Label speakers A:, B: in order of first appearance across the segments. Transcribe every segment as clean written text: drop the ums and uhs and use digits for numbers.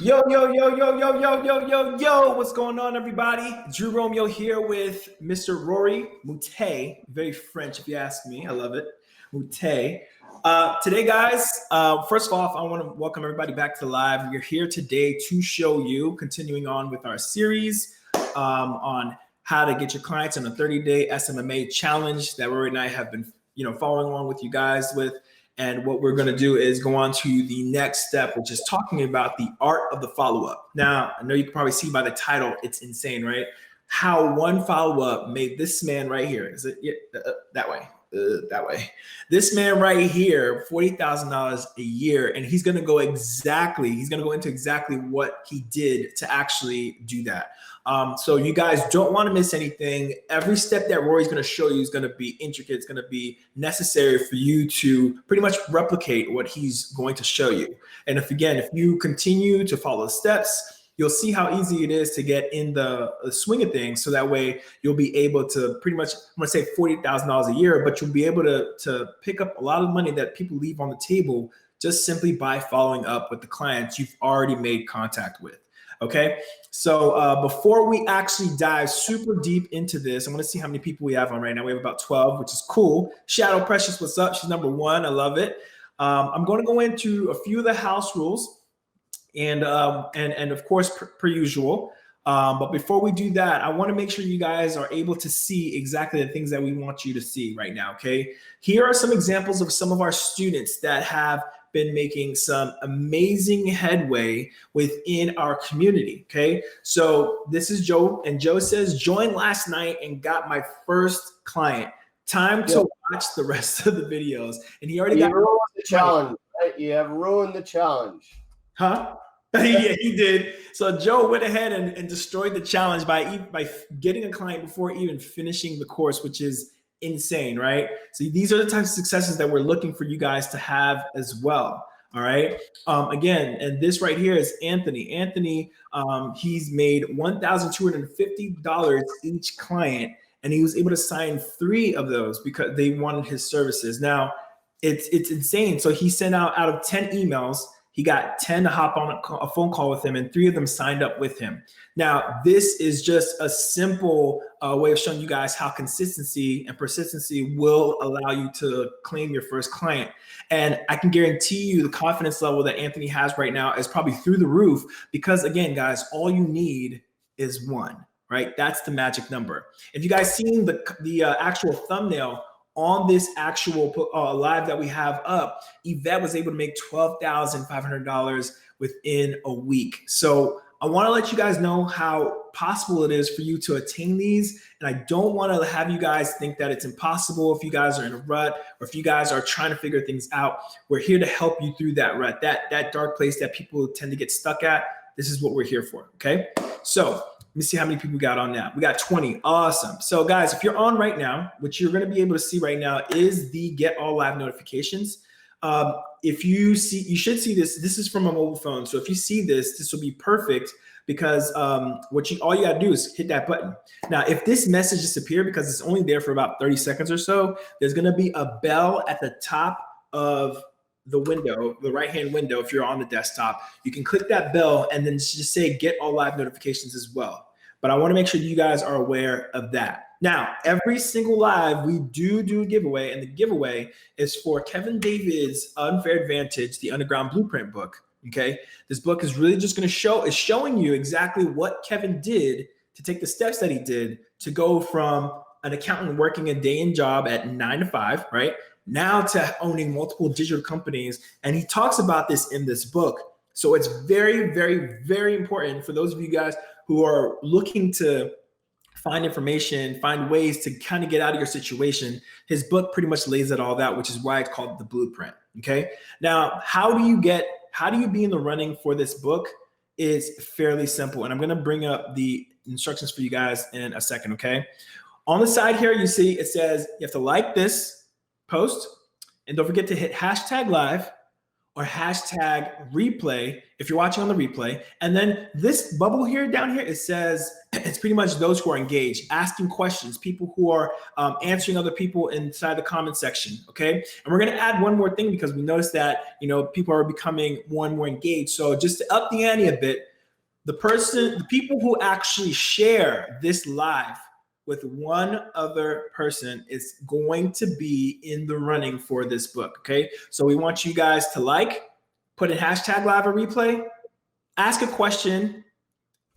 A: Yo, yo, yo, yo, yo, yo, yo, yo, yo, what's going on, everybody? Drew Romeo here with Mr. Rory Mouttet. Very French, if you ask me. I love it. Mouttet. Today, guys, first off, I want to welcome everybody back to live. We're here today to show you, continuing on with our series on how to get your clients on a 30-day SMMA challenge that Rory and I have been, following along with you guys with. And what we're going to do is go on to the next step, which is talking about the art of the follow-up. Now, I know you can probably see by the title, it's insane, right? How one follow-up made this man right here. Is it that way? That way. This man right here, $40,000 a year, and he's going to go into exactly what he did to actually do that. So you guys don't want to miss anything. Every step that Rory's going to show you is going to be intricate. It's going to be necessary for you to pretty much replicate what he's going to show you. And if you continue to follow the steps, you'll see how easy it is to get in the swing of things. So that way you'll be able to pretty much, I'm going to say $40,000 a year, but you'll be able to pick up a lot of money that people leave on the table just simply by following up with the clients you've already made contact with. Okay, so before we actually dive super deep into this, I'm going to see how many people we have on right now. We have about 12, which is cool. Shadow Precious, what's up? She's number 1. I love it. I'm going to go into a few of the house rules and of course, per usual. But before we do that, I want to make sure you guys are able to see exactly the things that we want you to see right now. Okay, here are some examples of some of our students that have been making some amazing headway within our community. Okay, so this is Joe, and Joe says, joined last night and got my first client. Time to watch the rest of the videos. And he already got
B: ruined the challenge. Right? You have ruined the challenge.
A: Huh? Yeah, he did. So Joe went ahead and destroyed the challenge by getting a client before even finishing the course, which is insane, right? So these are the types of successes that we're looking for you guys to have as well. All right. Again, and this right here is Anthony. Anthony, he's made $1,250 each client, and he was able to sign 3 of those because they wanted his services. Now, it's insane. So he sent out of 10 emails, he got 10 to hop on a phone call with him, and 3 of them signed up with him. Now, this is just a simple way of showing you guys how consistency and persistency will allow you to claim your first client. And I can guarantee you the confidence level that Anthony has right now is probably through the roof because, again, guys, all you need is 1, right? That's the magic number. If you guys seen the actual thumbnail on this actual live that we have up, Yvette was able to make $12,500 within a week. So I want to let you guys know how possible it is for you to attain these. And I don't want to have you guys think that it's impossible if you guys are in a rut or if you guys are trying to figure things out. We're here to help you through that rut, that dark place that people tend to get stuck at. This is what we're here for, okay? So let me see how many people we got on now. We got 20. Awesome. So guys, if you're on right now, what you're going to be able to see right now is the get all live notifications. If you see, you should see this. This is from a mobile phone. So if you see this, this will be perfect because all you got to do is hit that button. Now, if this message disappears because it's only there for about 30 seconds or so, there's going to be a bell at the top of the window, the right-hand window. If you're on the desktop, you can click that bell and then just say get all live notifications as well. But I want to make sure you guys are aware of that. Now, every single live we do a giveaway, and the giveaway is for Kevin David's Unfair Advantage, the Underground Blueprint book. Okay, this book is really just going to showing you exactly what Kevin did to take the steps that he did to go from an accountant working a day-in job at 9 to 5, right? Now to owning multiple digital companies. And he talks about this in this book. So it's very, very, very important for those of you guys who are looking to find information, find ways to kind of get out of your situation. His book pretty much lays it all out, which is why it's called The Blueprint. Okay. Now, how do you be in the running for this book? Is fairly simple. And I'm going to bring up the instructions for you guys in a second. Okay. On the side here, you see, it says you have to like this post, and don't forget to hit #live or hashtag replay if you're watching on the replay. And then this bubble here down here, it says it's pretty much those who are engaged, asking questions, people who are answering other people inside the comment section. Okay. And we're going to add one more thing because we noticed that, people are becoming more and more engaged. So just to up the ante a bit, the people who actually share this live with one other person is going to be in the running for this book. Okay. So we want you guys to put in hashtag live or replay, ask a question,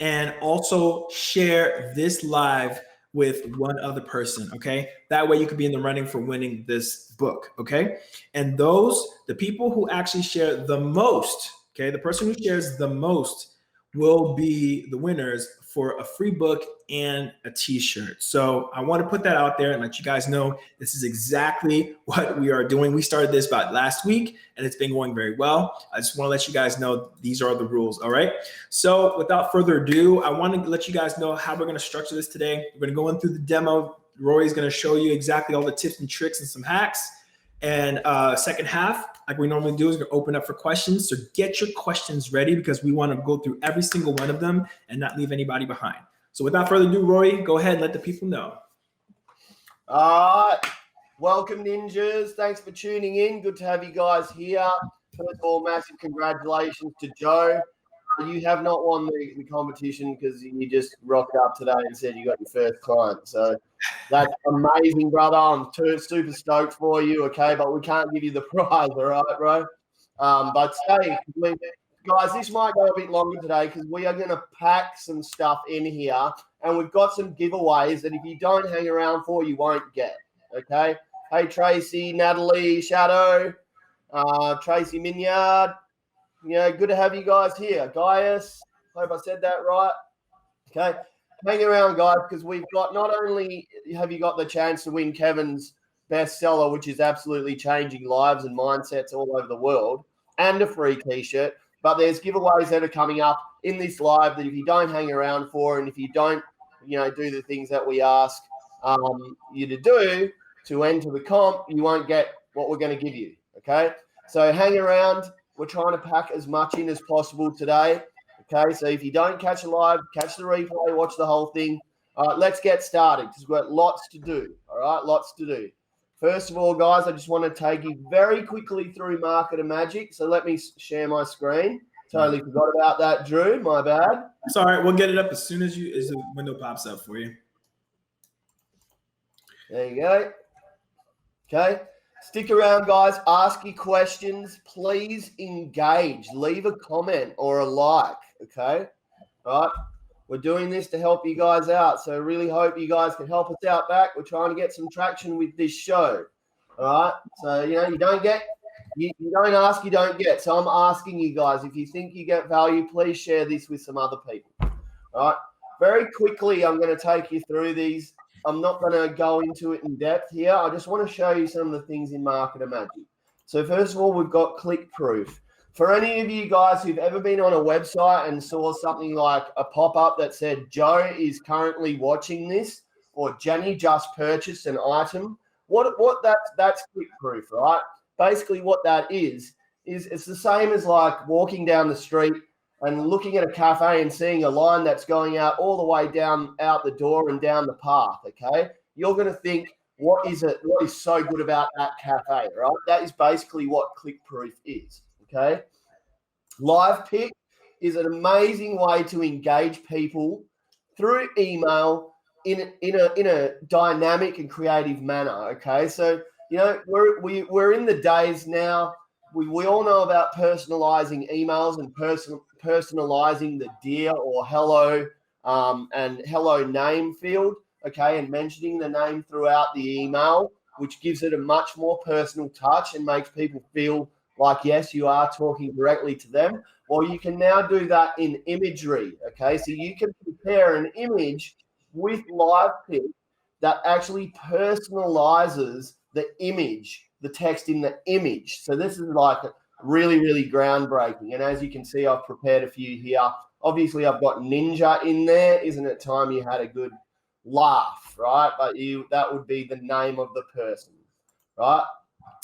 A: and also share this live with one other person. Okay. That way you could be in the running for winning this book. Okay. And the people who actually share the most, okay, the person who shares the most will be the winners for a free book and a t-shirt. So I want to put that out there and let you guys know this is exactly what we are doing. We started this about last week and it's been going very well. I just want to let you guys know these are the rules. All right. So without further ado, I want to let you guys know how we're going to structure this today. We're going to go in through the demo. Rory's going to show you exactly all the tips and tricks and some hacks. And second half, like we normally do, is going to open up for questions. So get your questions ready because we want to go through every single one of them and not leave anybody behind. So without further ado, Rory, go ahead and let the people know.
B: Welcome, ninjas. Thanks for tuning in. Good to have you guys here. First of all, massive congratulations to Joe. You have not won the competition because you just rocked up today and said you got your first client. So that's amazing, brother. I'm super stoked for you, okay? But we can't give you the prize, all right, bro? But hey, guys, this might go a bit longer today because we are going to pack some stuff in here. And we've got some giveaways that if you don't hang around for, you won't get, okay? Hey, Tracy, Natalie, Shadow, Tracy Minyard. Good to have you guys here. Gaius, hope I said that right. Okay, hang around, guys, because we've got, not only have you got the chance to win Kevin's bestseller, which is absolutely changing lives and mindsets all over the world, and a free t-shirt, but there's giveaways that are coming up in this live that if you don't hang around for, and if you don't, do the things that we ask you to do to enter the comp, you won't get what we're going to give you, okay? So hang around. We're trying to pack as much in as possible today. Okay, so if you don't catch it live, catch the replay, watch the whole thing. All right, let's get started because we've got lots to do. All right, lots to do. First of all, guys, I just want to take you very quickly through MarketerMagic. So let me share my screen. Totally forgot about that, Drew. My bad.
A: It's all right. We'll get it up as soon as the window pops up for you.
B: There you go. Okay. Stick around, guys. Ask your questions. Please engage. Leave a comment or a like, okay? All right? We're doing this to help you guys out, so really hope you guys can help us out back. We're trying to get some traction with this show, all right? So, you don't ask, you don't get. So I'm asking you guys, if you think you get value, please share this with some other people, all right? Very quickly, I'm going to take you through these. I'm not going to go into it in depth here. I just want to show you some of the things in MarketerMagic. So first of all, we've got ClickProof. For any of you guys who've ever been on a website and saw something like a pop-up that said, Joe is currently watching this, or Jenny just purchased an item, that's ClickProof, right? Basically what that is it's the same as like walking down the street and looking at a cafe and seeing a line that's going out all the way down out the door and down the path, okay? You're going to think, what is so good about that cafe, right? That is basically what ClickProof is, okay? Live Pick is an amazing way to engage people through email in a dynamic and creative manner, okay? So, we're in the days now. We all know about personalizing emails and personalizing the dear or hello and hello name field, okay, and mentioning the name throughout the email, which gives it a much more personal touch and makes people feel like, yes, you are talking directly to them. Or you can now do that in imagery, okay? So you can prepare an image with Live Pick that actually personalizes the image, the text in the image. So this is like really, really groundbreaking. And as you can see, I've prepared a few here. Obviously, I've got Ninja in there. Isn't it time you had a good laugh, right? But that would be the name of the person, right?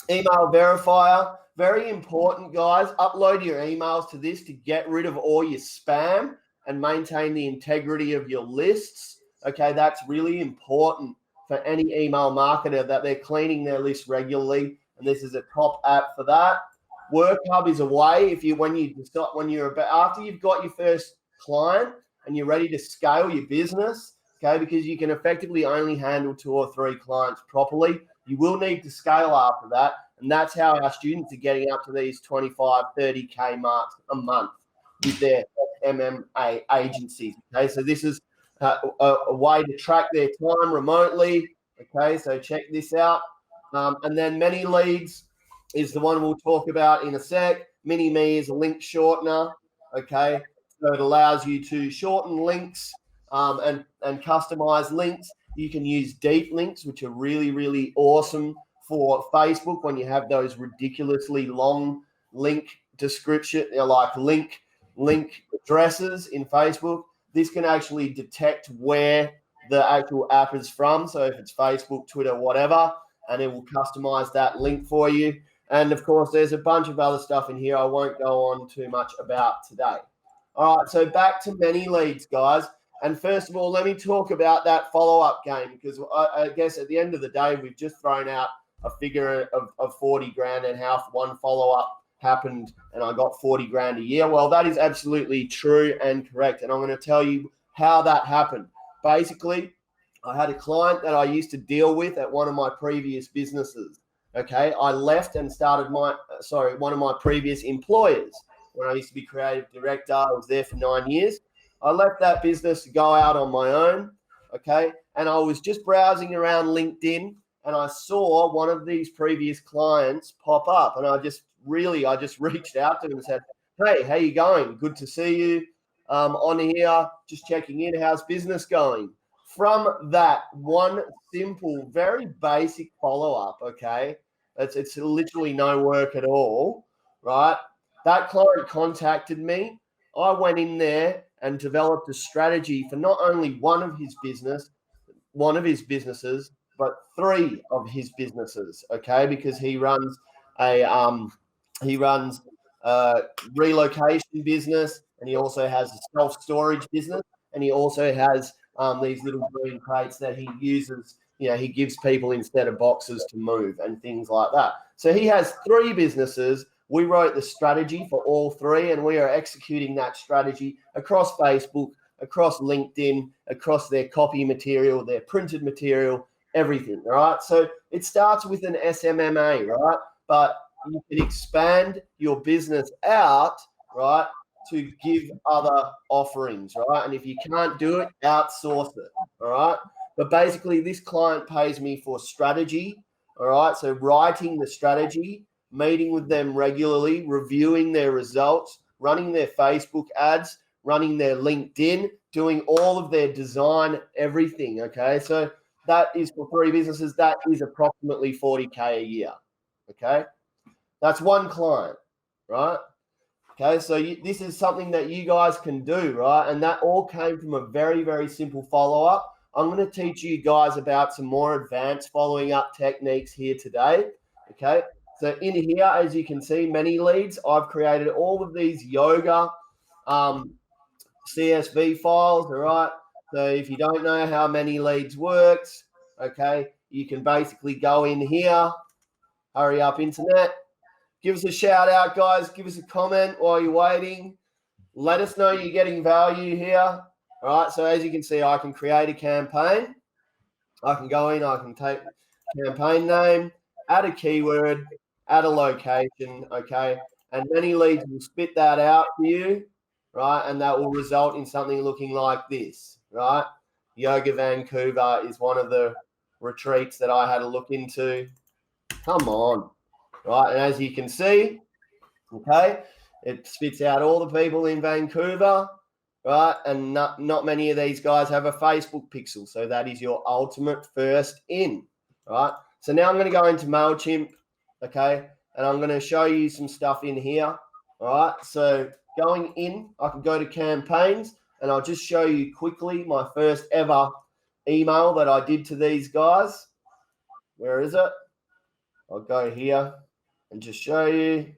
B: Email verifier. very important, guys. Upload your emails to this to get rid of all your spam and maintain the integrity of your lists. Okay, that's really important for any email marketer, that they're cleaning their list regularly, and this is a top app for that. WorkHub is a way after you've got your first client and you're ready to scale your business, okay, because you can effectively only handle 2 or 3 clients properly. You will need to scale after that, and that's how our students are getting up to these 25, 30K marks a month with their MMA agencies, okay? So this is a way to track their time remotely, okay? So check this out. And then ManyLeads is the one we'll talk about in a sec. MiniMe is a link shortener, okay? So it allows you to shorten links and customize links. You can use deep links, which are really, really awesome for Facebook when you have those ridiculously long link description, like link addresses in Facebook. This can actually detect where the actual app is from. So if it's Facebook, Twitter, whatever, and it will customize that link for you. And of course, there's a bunch of other stuff in here I won't go on too much about today. All right, so back to ManyLeads, guys. And first of all, let me talk about that follow-up game, because I guess at the end of the day, we've just thrown out a figure of 40 grand and how one follow-up happened and I got 40 grand a year. Well, that is absolutely true and correct. And I'm going to tell you how that happened. Basically, I had a client that I used to deal with at one of my previous businesses. Okay, I left and started one of my previous employers when I used to be creative director. I was there for 9 years. I left that business to go out on my own. Okay, and I was just browsing around LinkedIn and I saw one of these previous clients pop up, and I just reached out to him and said, "Hey, how you going? Good to see you. On here, just checking in. How's business going?" From that one simple, very basic follow-up, okay, it's literally no work at all, right? That client contacted me. I went in there and developed a strategy for not only one of his businesses, but 3 of his businesses, okay, because he runs a relocation business, and he also has a self-storage business, and he also has these little green crates that he uses, he gives people instead of boxes to move and things like that. So he has 3 businesses. We wrote the strategy for all 3, and we are executing that strategy across Facebook, across LinkedIn, across their copy material, their printed material, everything, all right? So it starts with an SMMA, right? But you can expand your business out, right, to give other offerings, right? And if you can't do it, outsource it, all right? But basically, this client pays me for strategy, all right? So writing the strategy, meeting with them regularly, reviewing their results, running their Facebook ads, running their LinkedIn, doing all of their design, everything, okay? So that is for 3 businesses. That is approximately 40K a year, okay? That's one client, right? Okay, so this is something that you guys can do, right? And that all came from a very, very simple follow-up. I'm going to teach you guys about some more advanced following up techniques here today, okay? So in here, as you can see, ManyLeads, I've created all of these yoga CSV files, all right? So if you don't know how ManyLeads works, okay, you can basically go in here, hurry up internet, give us a shout out, guys, give us a comment while you're waiting. Let us know you're getting value here, all right? So as you can see, I can create a campaign. I can go in, I can take campaign name, add a keyword, add a location, okay? And ManyLeads will spit that out for you, right? And that will result in something looking like this, right? Yoga Vancouver is one of the retreats that I had a look into. Come on, right? And as you can see, okay, it spits out all the people in Vancouver, right? And not many of these guys have a Facebook pixel. So that is your ultimate first in, right? So now I'm going to go into MailChimp, okay? And I'm going to show you some stuff in here, all right? So going in, I can go to campaigns, and I'll just show you quickly my first ever email that I did to these guys. Where is it? I'll go here. and just show you.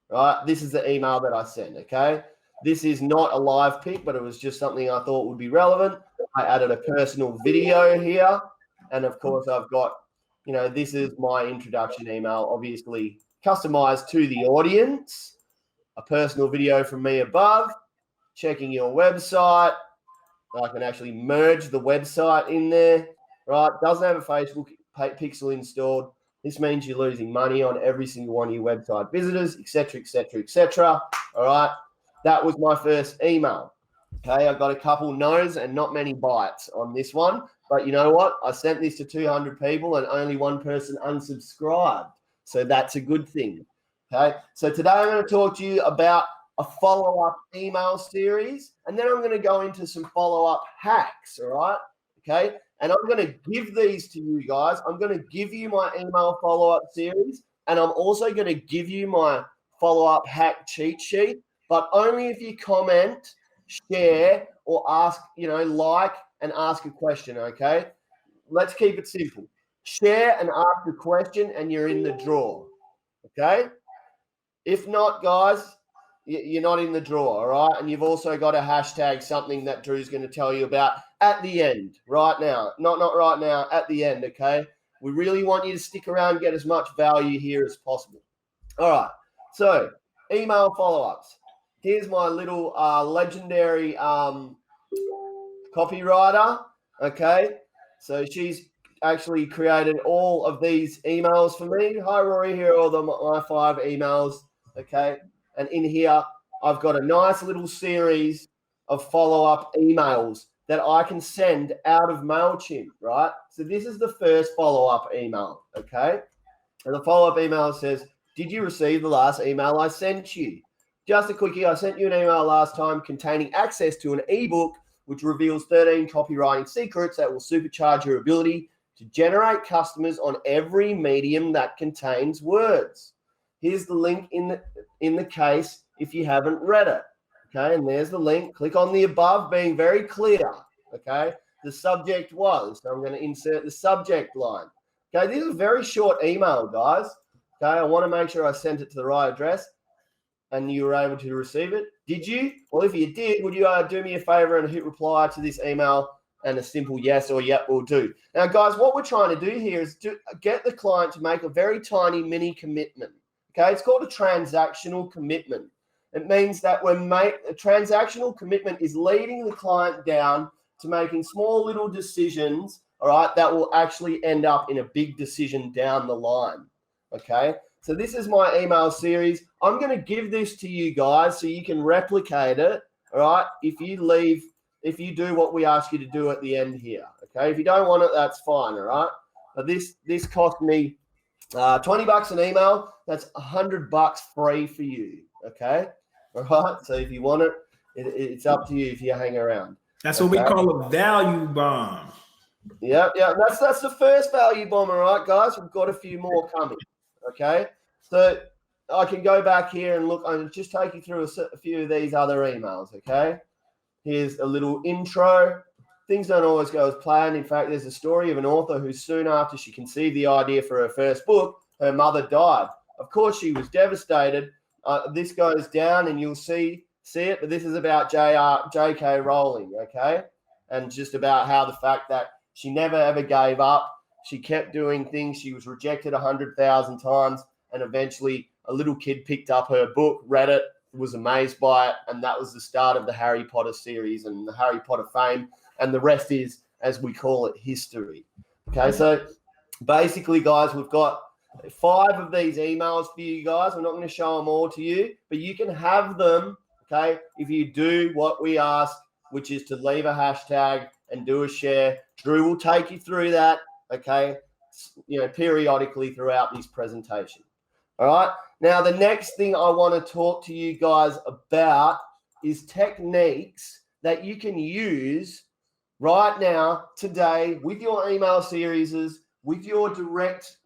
B: Right, this is the email that I sent, okay? This is not a live pic, but it was just something I thought would be relevant. I added a personal video here, and of course I've got, this is my introduction email, obviously customized to the audience, a personal video from me above, checking your website. I can actually merge the website in there, right? Doesn't have a Facebook pixel installed. This means you're losing money on every single one of your website visitors, etc., etc., etc. All right. That was my first email. Okay. I got a couple no's and not many bites on this one. But you know what? I sent this to 200 people and only one person unsubscribed. So that's a good thing. Okay. So today I'm going to talk to you about a follow-up email series. And then I'm going to go into some follow-up hacks. All right. Okay. And I'm going to give these to you guys. I'm going to give you my email follow-up series, and I'm also going to give you my follow-up hack cheat sheet, but only if you comment, share, or ask, like and ask a question, okay? Let's keep it simple. Share and ask a question, and you're in the draw, okay? If not, guys, you're not in the draw, all right? And you've also got to hashtag something that Drew's going to tell you about at the end, right now. Not right now, at the end, okay? We really want you to stick around and get as much value here as possible. All right, so email follow-ups. Here's my little legendary copywriter, okay? So she's actually created all of these emails for me. Hi, Rory, here are all my 5 emails, okay? And in here, I've got a nice little series of follow-up emails that I can send out of MailChimp, right? So this is the first follow-up email, okay? And the follow-up email says, did you receive the last email I sent you? Just a quickie, I sent you an email last time containing access to an ebook which reveals 13 copywriting secrets that will supercharge your ability to generate customers on every medium that contains words. Here's the link in the case if you haven't read it. Okay, and there's the link. Click on the above, being very clear. Okay, the subject was. So I'm going to insert the subject line. Okay, this is a very short email, guys. Okay, I want to make sure I sent it to the right address and you were able to receive it. Did you? Well, if you did, would you do me a favor and hit reply to this email and a simple yes or yep will do. Now, guys, what we're trying to do here is to get the client to make a very tiny mini commitment. Okay, it's called a transactional commitment. It means that a transactional commitment is leading the client down to making small little decisions, all right, that will actually end up in a big decision down the line, okay? So this is my email series. I'm going to give this to you guys so you can replicate it, all right, if you do what we ask you to do at the end here, okay? If you don't want it, that's fine, all right? But this cost me $20 an email. That's $100 free for you, okay? All right, so if you want it, it's up to you if you hang around.
A: That's what we call a value bomb.
B: Yeah. That's the first value bomb, all right, guys? We've got a few more coming, okay? So I can go back here and look. I'll just take you through a few of these other emails, okay? Here's a little intro. Things don't always go as planned. In fact, there's a story of an author who soon after she conceived the idea for her first book, her mother died. Of course, she was devastated. This goes down and you'll see it, but this is about J.K. Rowling, okay? And just about how the fact that she never ever gave up. She kept doing things. She was rejected 100,000 times, and eventually a little kid picked up her book, read it, was amazed by it, and that was the start of the Harry Potter series and the Harry Potter fame, and the rest is, as we call it, history. Okay, so basically, guys, we've got 5 of these emails for you guys. I'm not going to show them all to you, but you can have them, okay, if you do what we ask, which is to leave a hashtag and do a share. Drew will take you through that, okay, periodically throughout this presentation. All right. Now, the next thing I want to talk to you guys about is techniques that you can use right now, today, with your email series, with your direct,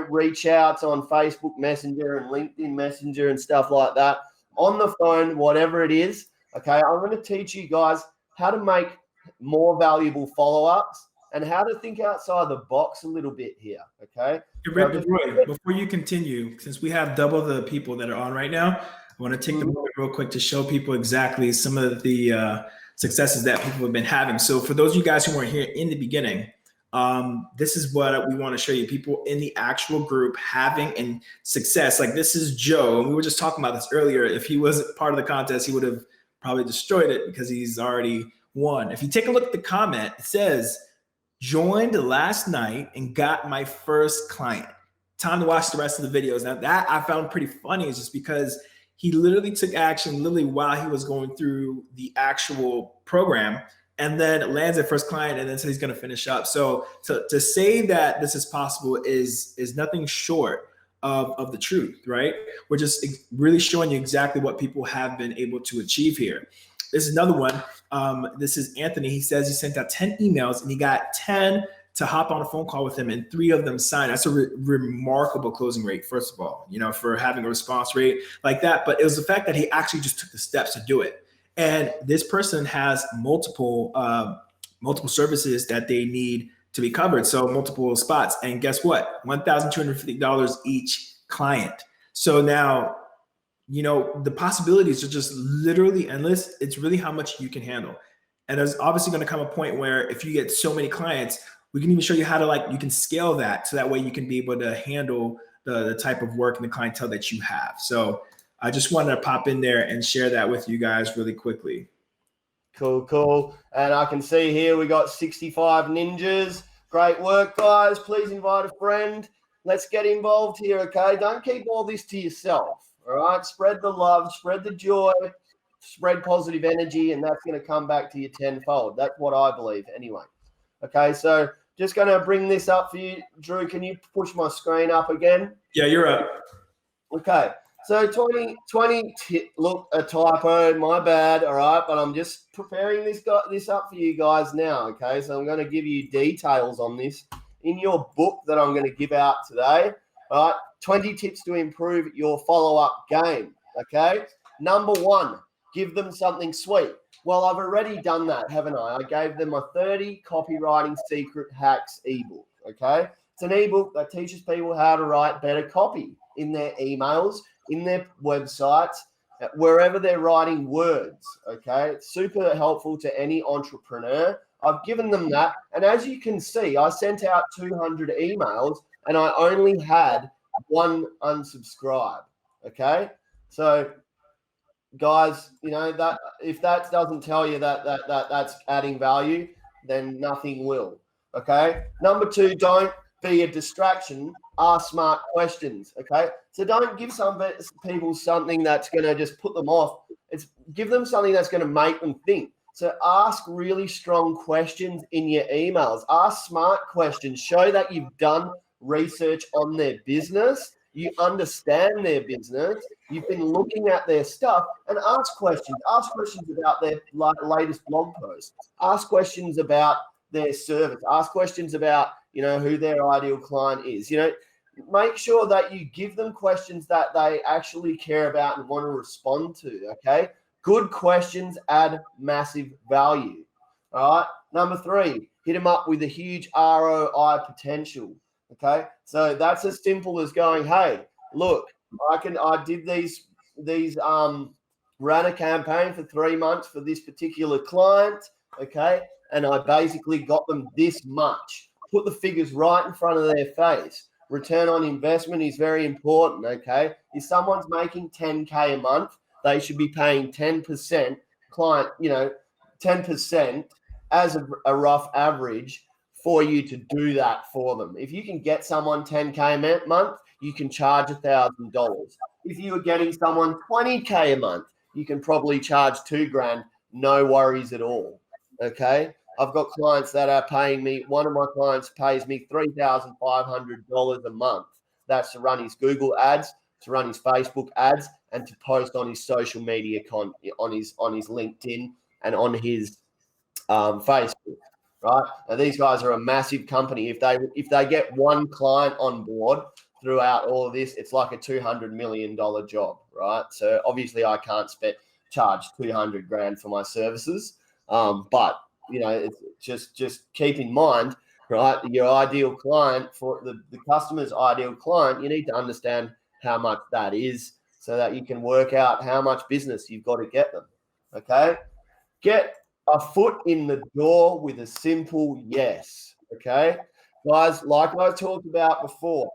B: reach outs on Facebook Messenger and LinkedIn Messenger and stuff like that, on the phone, whatever it is. Okay, I'm going to teach you guys how to make more valuable follow-ups and how to think outside the box a little bit here, okay?
A: Roy, before you continue, since we have double the people that are on right now, I want to take the moment real quick to show people exactly some of the successes that people have been having. So for those of you guys who weren't here in the beginning, this is what we want to show you. People in the actual group having and success. Like this is Joe, and we were just talking about this earlier. If he wasn't part of the contest, he would have probably destroyed it because he's already won. If you take a look at the comment, it says, joined last night and got my first client. Time to watch the rest of the videos. Now that I found pretty funny is just because he literally took action literally while he was going through the actual program, and then lands at first client, and then says he's going to finish up. So to say that this is possible is nothing short of the truth, right? We're just really showing you exactly what people have been able to achieve here. This is another one. This is Anthony. He says he sent out 10 emails and he got 10 to hop on a phone call with him, and 3 of them signed. That's a remarkable closing rate, first of all, for having a response rate like that. But it was the fact that he actually just took the steps to do it. And this person has multiple services that they need to be covered. So multiple spots. And guess what? $1,250 each client. So now, the possibilities are just literally endless. It's really how much you can handle. And there's obviously going to come a point where if you get so many clients, we can even show you how to you can scale that. So that way you can be able to handle the type of work and the clientele that you have. So I just wanted to pop in there and share that with you guys really quickly.
B: Cool. And I can see here we got 65 ninjas. Great work, guys. Please invite a friend. Let's get involved here, okay? Don't keep all this to yourself, all right? Spread the love, spread the joy, spread positive energy, and that's going to come back to you tenfold. That's what I believe anyway. Okay, so just going to bring this up for you. Drew, can you push my screen up again?
A: Yeah, you're up.
B: Okay. So 20, look, a typo, my bad, all right, but I'm just preparing this up for you guys now, okay? So I'm going to give you details on this in your book that I'm going to give out today, all right? 20 tips to improve your follow-up game, okay? Number 1, give them something sweet. Well, I've already done that, haven't I? I gave them a 30 copywriting secret hacks ebook, okay? It's an ebook that teaches people how to write better copy in their emails, in their websites, wherever they're writing words, okay? It's super helpful to any entrepreneur. I've given them that, and as you can see, I sent out 200 emails, and I only had 1 unsubscribe, okay? So, guys, that if that doesn't tell you that's adding value, then nothing will, okay? Number 2, don't be a distraction. Ask smart questions, okay? So don't give some people something that's going to just put them off. Give them something that's going to make them think. So ask really strong questions in your emails. Ask smart questions. Show that you've done research on their business. You understand their business. You've been looking at their stuff, and ask questions. Ask questions about their latest blog posts. Ask questions about their service. Ask questions about, who their ideal client is. Make sure that you give them questions that they actually care about and want to respond to, okay? Good questions add massive value, all right? Number 3, hit them up with a huge ROI potential, okay? So that's as simple as going, hey, look, I did ran a campaign for 3 months for this particular client, okay? And I basically got them this much. Put the figures right in front of their face. Return on investment is very important, okay? If someone's making 10K a month, they should be paying 10% 10% as a rough average for you to do that for them. If you can get someone 10K a month, you can charge $1,000. If you are getting someone 20K a month, you can probably charge $2,000, no worries at all, okay? I've got clients that are paying me, one of my clients pays me $3,500 a month. That's to run his Google ads, to run his Facebook ads, and to post on his social media on his LinkedIn and on his Facebook, right? Now, these guys are a massive company. If they get 1 client on board throughout all of this, it's like a $200 million job, right? So obviously I can't charge $200,000 for my services, but it's just keep in mind, right? Your ideal client, for the customer's ideal client, you need to understand how much that is so that you can work out how much business you've got to get them. Okay. Get a foot in the door with a simple yes. Okay. Guys, like I talked about before,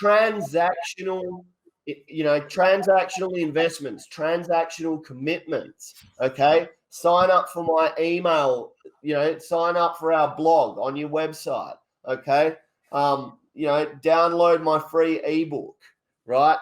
B: transactional investments, transactional commitments. Okay. Sign up for my email, sign up for our blog on your website. Okay. Download my free ebook, right?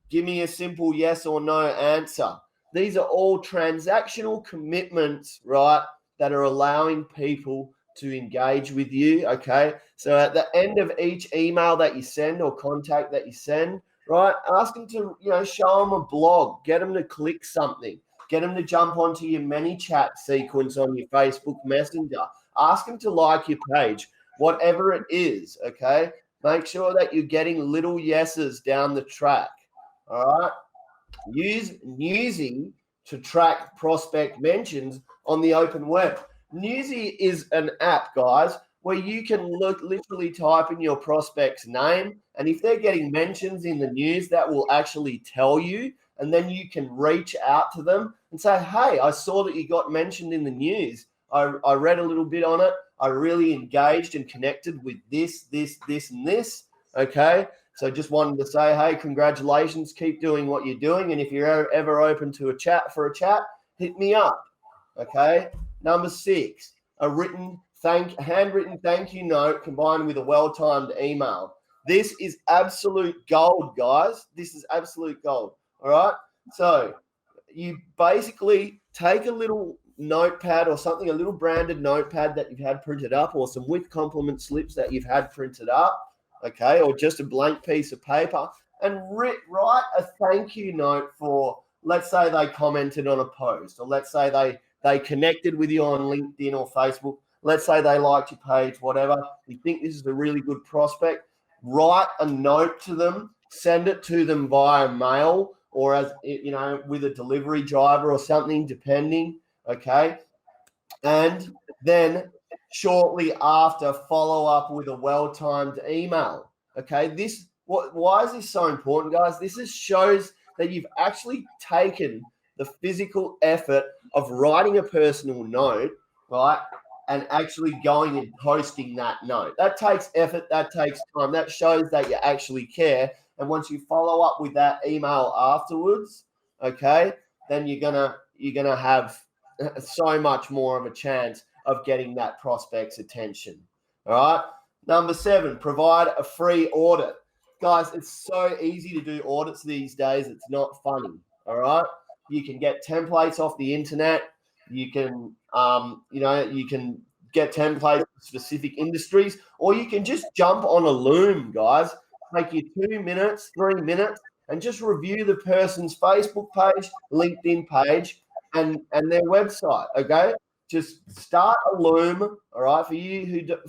B: Give me a simple yes or no answer. These are all transactional commitments, right, that are allowing people to engage with you, okay? So at the end of each email that you send or contact that you send, right, ask them to, show them a blog, get them to click something, get them to jump onto your ManyChat sequence on your Facebook Messenger, ask them to like your page, whatever it is, okay? Make sure that you're getting little yeses down the track, all right? Use Newsy to track prospect mentions on the open web. Newsy is an app, guys, where you can literally type in your prospect's name, and if they're getting mentions in the news, that will actually tell you, and then you can reach out to them and say, hey, I saw that you got mentioned in the news. I read a little bit on it. I really engaged and connected with this, and this, okay? So just wanted to say, hey, congratulations. Keep doing what you're doing. And if you're ever open to a chat, hit me up, okay? Number 6, a handwritten thank you note combined with a well-timed email. This is absolute gold, guys. This is absolute gold, all right? So you basically take a little notepad or something, a little branded notepad that you've had printed up, or some with compliment slips that you've had printed up, okay, or just a blank piece of paper, and write a thank you note for, let's say they commented on a post, or let's say they connected with you on LinkedIn or Facebook. Let's say they liked your page, whatever. You think this is a really good prospect, write a note to them, send it to them via mail, or as with a delivery driver or something, depending, okay? And then shortly after, follow up with a well-timed email, okay? Why is this so important, guys? This shows that you've actually taken the physical effort of writing a personal note, right, and actually going and posting that note. That takes effort, that takes time, that shows that you actually care. And once you follow up with that email afterwards, okay, then you're gonna have so much more of a chance of getting that prospect's attention. All right. Number 7, provide a free audit. Guys, it's so easy to do audits these days. It's not funny. All right. You can get templates off the internet. You can, you can get templates for specific industries, or you can just jump on a Loom, guys. Take you 2 minutes, 3 minutes, and just review the person's Facebook page, LinkedIn page, and their website. Okay, just start a Loom. All right,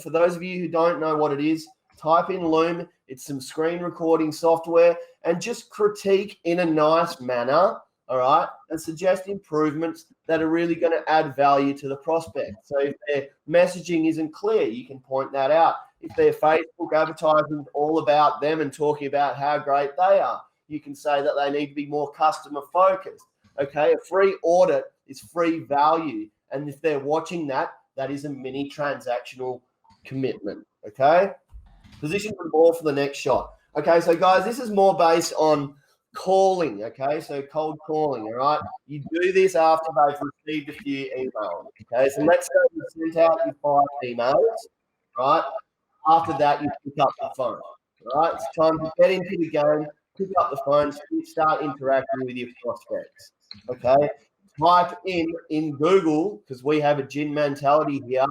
B: for those of you who don't know what it is, type in Loom. It's some screen recording software, and just critique in a nice manner. All right, and suggest improvements that are really going to add value to the prospect. So if their messaging isn't clear, you can point that out. If their Facebook advertising is all about them and talking about how great they are, you can say that they need to be more customer focused. Okay, a free audit is free value. And if they're watching that, that is a mini transactional commitment. Okay, position the ball for the next shot. Okay, so guys, this is more based on calling. Okay, so cold calling. All right, you do this after they've received a few emails. Okay, so let's say you sent out your 5 emails. Right, after that you pick up the phone. All right, it's time to get into the game. Pick up the phone, start interacting with your prospects. Okay, type in Google, because we have a gin mentality here.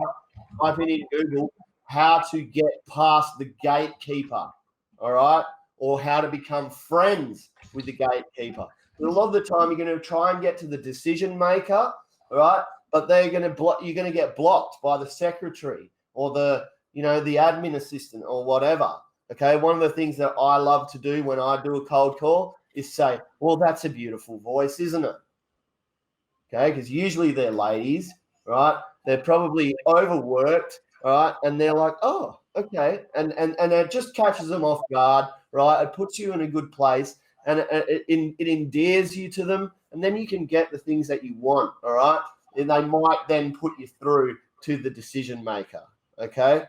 B: Type in Google how to get past the gatekeeper. All right, or how to become friends with the gatekeeper. But a lot of the time, you're going to try and get to the decision maker, all right? But you're going to get blocked by the secretary or the admin assistant or whatever. Okay, one of the things that I love to do when I do a cold call is say, well, that's a beautiful voice, isn't it? Okay, because usually they're ladies, right? They're probably overworked, right? And they're like, oh, okay. And it just catches them off guard, right? It puts you in a good place, and it endears you to them, and then you can get the things that you want, all right? And they might then put you through to the decision maker, okay?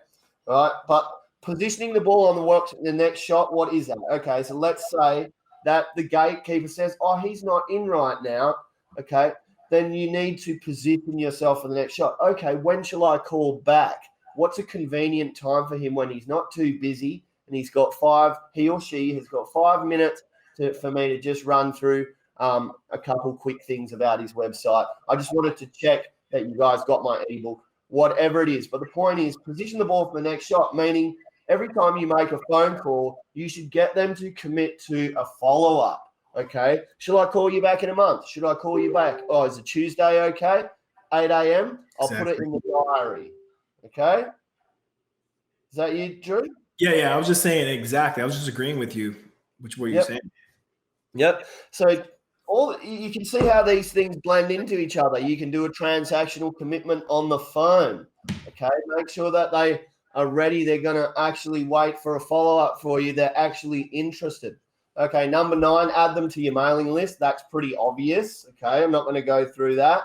B: All right, but positioning the ball on the next shot, what is that? Okay, so let's say that the gatekeeper says, oh, he's not in right now, okay? Then you need to position yourself for the next shot. Okay, when shall I call back? What's a convenient time for him when he's not too busy and he or she has got 5 minutes for me to just run through a couple quick things about his website. I just wanted to check that you guys got my ebook, whatever it is. But the point is, position the ball for the next shot, meaning every time you make a phone call, you should get them to commit to a follow-up. Okay. Shall I call you back in a month? Should I call you back? Oh, is it Tuesday okay? 8 a.m.? I'll put it in the diary. Okay. Is that you, Drew?
A: Yeah. I was just saying exactly. I was just agreeing with you, which were you saying?
B: Yep. So you can see how these things blend into each other. You can do a transactional commitment on the phone. Okay. Make sure that they are ready. They're going to actually wait for a follow-up for you. They're actually interested. Okay, number 9, add them to your mailing list. That's pretty obvious. Okay, I'm not going to go through that.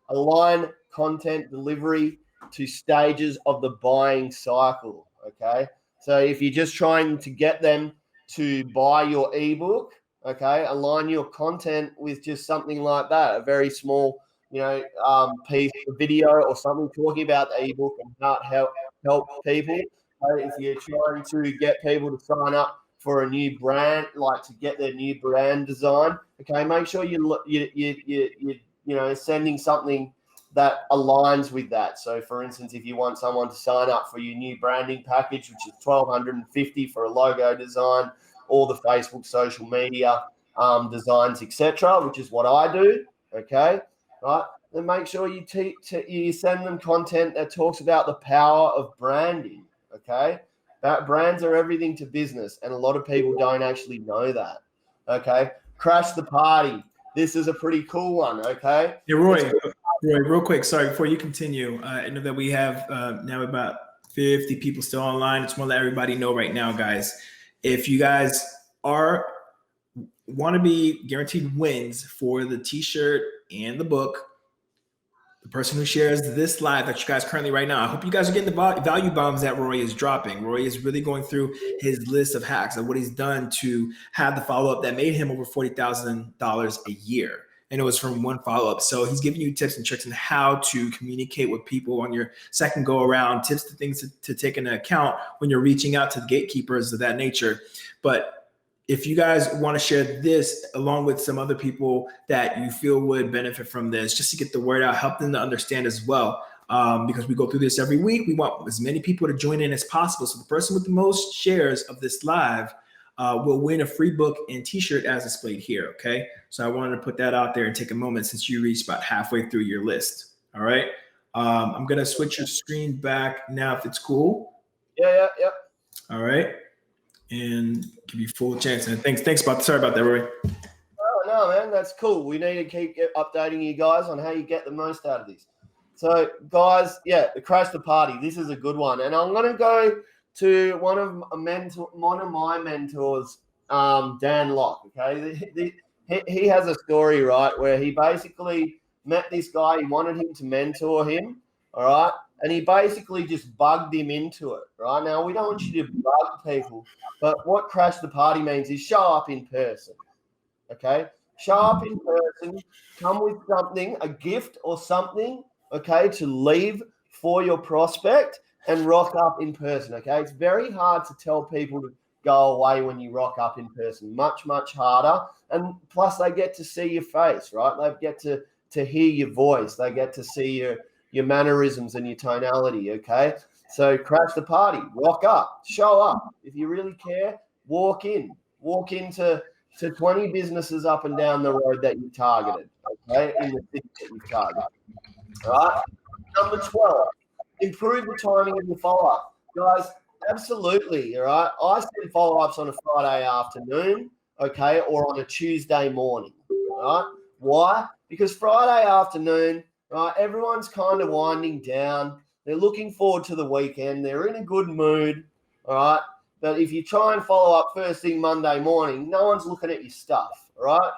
B: Align content delivery to stages of the buying cycle. Okay, so if you're just trying to get them to buy your ebook, okay, align your content with just something like that, a very small, piece of video or something talking about the ebook and help people. If you're trying to get people to sign up for a new brand, like to get their new brand design, okay, make sure you sending something that aligns with that. So, for instance, if you want someone to sign up for your new branding package, which is $1,250 for a logo design, all the Facebook social media designs, etc., which is what I do, okay, right? Then make sure you send them content that talks about the power of branding, okay? Brands are everything to business, and a lot of people don't actually know that. Okay, crash the party. This is a pretty cool one. Okay.
A: Yeah, Roy, real quick. Sorry, before you continue, I know that we have now about 50 people still online. I just want to let everybody know right now, guys. If you guys want to be guaranteed wins for the T-shirt and the book, the person who shares this live that you guys currently right now, I hope you guys are getting the value bombs that Rory is dropping. Rory is really going through his list of hacks of what he's done to have the follow-up that made him over $40,000 a year. And it was from one follow-up. So he's giving you tips and tricks on how to communicate with people on your second go around, tips to things to take into account when you're reaching out to the gatekeepers of that nature. But if you guys want to share this along with some other people that you feel would benefit from this, just to get the word out, help them to understand as well, because we go through this every week. We want as many people to join in as possible. So the person with the most shares of this live will win a free book and T-shirt as displayed here, okay? So I wanted to put that out there and take a moment since you reached about halfway through your list, all right? I'm going to switch your screen back now if it's cool.
B: Yeah.
A: All right. And give you full chance. And sorry about that, Rory.
B: No, man, that's cool. We need to keep updating you guys on how you get the most out of this. So, guys, the crash the party. This is a good one, and I'm going to go to one of my mentors, Dan Locke. Okay, he has a story, right, where he basically met this guy. He wanted him to mentor him. All right. And he basically just bugged him into it, right? Now, we don't want you to bug people, but what crash the party means is show up in person, okay? Show up in person, come with something, a gift or something, okay, to leave for your prospect and rock up in person, okay? It's very hard to tell people to go away when you rock up in person, much, much harder. And plus, they get to see your face, right? They get to hear your voice. They get to see your mannerisms and your tonality, okay? So crash the party, rock up, show up. If you really care, walk into 20 businesses up and down the road that you targeted, okay, in the city that you targeted, all right? Number 12, improve the timing of your follow-up. Guys, absolutely, all right? I send follow-ups on a Friday afternoon, okay, or on a Tuesday morning, all right? Why? Because Friday afternoon, right? Everyone's kind of winding down. They're looking forward to the weekend. They're in a good mood, all right? But if you try and follow up first thing Monday morning, no one's looking at your stuff, all right?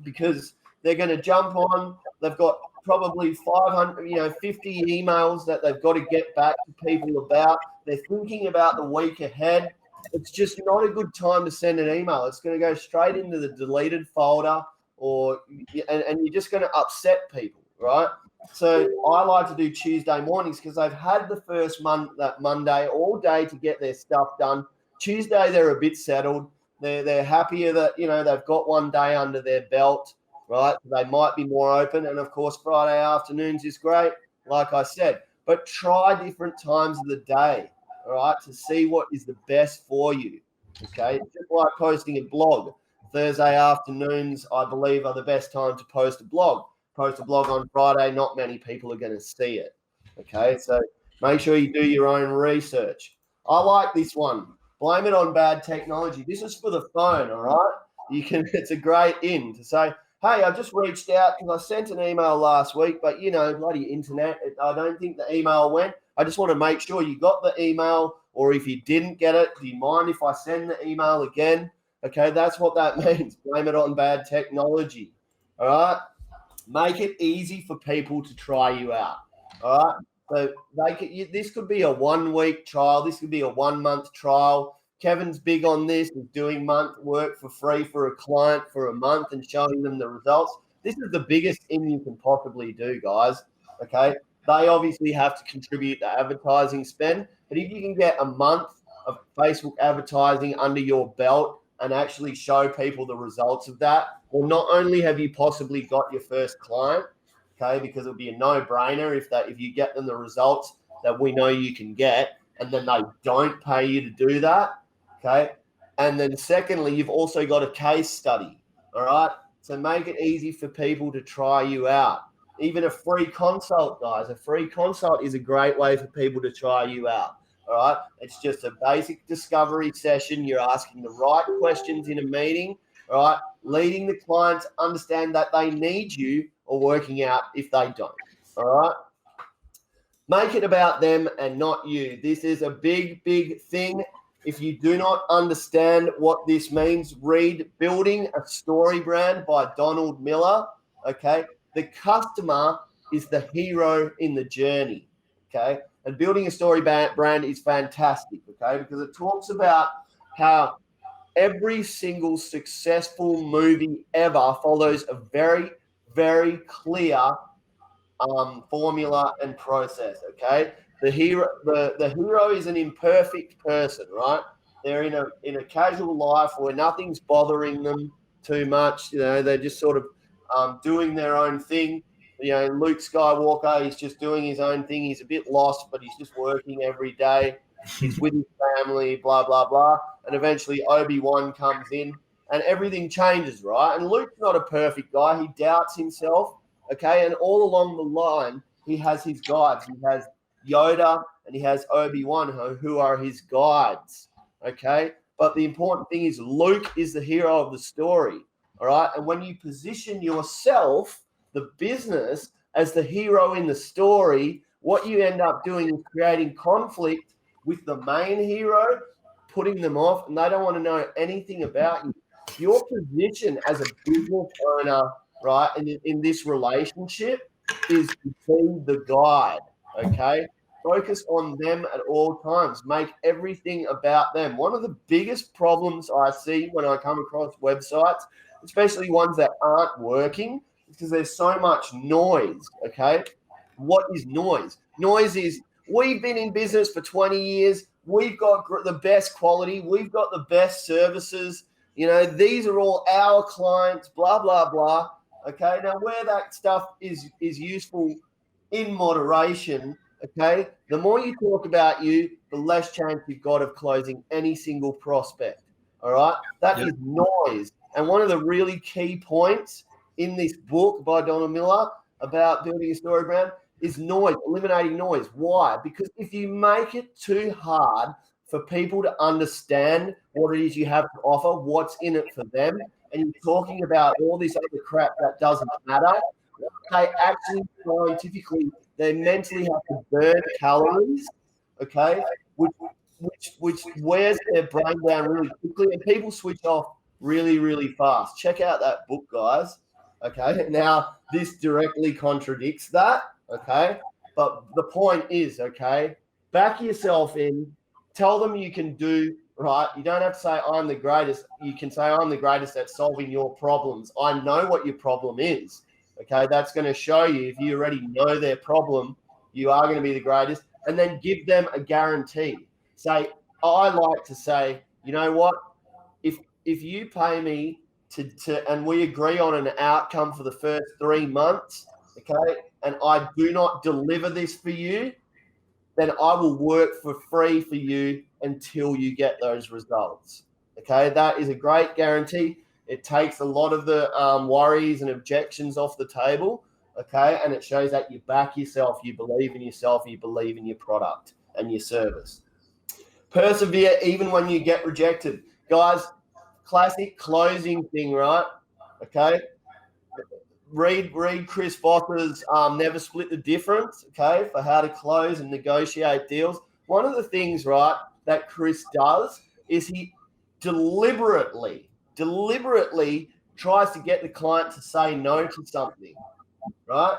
B: Because they're going to jump on. They've got probably 500, 50 emails that they've got to get back to people about. They're thinking about the week ahead. It's just not a good time to send an email. It's going to go straight into the deleted folder, and you're just going to upset people, right? So I like to do Tuesday mornings because they've had the first Monday all day to get their stuff done. Tuesday, they're a bit settled. They're happier that, they've got one day under their belt, right? They might be more open. And, of course, Friday afternoons is great, like I said. But try different times of the day, all right, to see what is the best for you, okay? It's just like posting a blog. Thursday afternoons, I believe, are the best time to post a blog. Post a blog on Friday, not many people are going to see it, okay? So make sure you do your own research. I like this one. Blame it on bad technology. This is for the phone, all right? It's a great in to say, hey, I just reached out because I sent an email last week, but, bloody internet, I don't think the email went. I just want to make sure you got the email, or if you didn't get it, do you mind if I send the email again? Okay, that's what that means. Blame it on bad technology, all right? Make it easy for people to try you out, all right? So this could be a 1-week trial. This could be a 1-month trial. Kevin's big on this. He's doing month work for free for a client for a month and showing them the results. This is the biggest thing you can possibly do, guys, okay? They obviously have to contribute to advertising spend, but if you can get a month of Facebook advertising under your belt and actually show people the results of that, well, not only have you possibly got your first client, okay, because it'll be a no-brainer if you get them the results that we know you can get, and then they don't pay you to do that, okay? And then secondly, you've also got a case study, all right? So make it easy for people to try you out. Even a free consult, guys. A free consult is a great way for people to try you out, all right? It's just a basic discovery session. You're asking the right questions in a meeting, all right? Leading the clients understand that they need you, or working out if they don't, all right? Make it about them and not you. This is a big, big thing. If you do not understand what this means, read Building a Story Brand by Donald Miller, okay? The customer is the hero in the journey, okay? And Building a Story Brand is fantastic, okay? Because it talks about how every single successful movie ever follows a very, very clear formula and process, okay? The hero is an imperfect person, right? They're in a casual life where nothing's bothering them too much. They're just sort of doing their own thing. Luke Skywalker, he's just doing his own thing. He's a bit lost, but he's just working every day. He's with his family, blah, blah, blah. And eventually Obi-Wan comes in and everything changes, right? And Luke's not a perfect guy. He doubts himself, okay? And all along the line, he has his guides. He has Yoda and he has Obi-Wan who are his guides, okay? But the important thing is Luke is the hero of the story, all right? And when you position yourself, the business, as the hero in the story, what you end up doing is creating conflict with the main hero, putting them off, and they don't want to know anything about you. Your position as a business owner, right, in this relationship is to be the guide, okay? Focus on them at all times. Make everything about them. One of the biggest problems I see when I come across websites, especially ones that aren't working, is because there's so much noise, okay? What is noise? Noise is, we've been in business for 20 years. We've got the best quality. We've got the best services. These are all our clients, blah, blah, blah. Okay, now where that stuff is useful in moderation, okay, the more you talk about you, the less chance you've got of closing any single prospect, all right? That is noise. And one of the really key points in this book by Donald Miller about building a story brand is noise, eliminating noise. Why? Because if you make it too hard for people to understand what it is you have to offer, what's in it for them, and you're talking about all this other crap that doesn't matter, They actually scientifically, they mentally have to burn calories, okay, which wears their brain down really quickly, and people switch off really, really fast. Check out that book, guys. Okay, now this directly contradicts that. Okay, but the point is, okay, back yourself in, tell them you can do right. You don't have to say I'm the greatest. You can say I'm the greatest at solving your problems. I know what your problem is. Okay, that's going to show you, if you already know their problem, you are going to be the greatest. And then give them a guarantee. Say, I like to say, you know what? If you pay me to and we agree on an outcome for the first 3 months, okay, and I do not deliver this for you, then I will work for free for you until you get those results. Okay, that is a great guarantee. It takes a lot of the worries and objections off the table, okay, and it shows that you back yourself, you believe in yourself, you believe in your product and your service. Persevere even when you get rejected. Guys, classic closing thing, right? Okay. Read Chris Voss's Never Split the Difference, okay, for how to close and negotiate deals. One of the things, right, that Chris does is he deliberately tries to get the client to say no to something, right?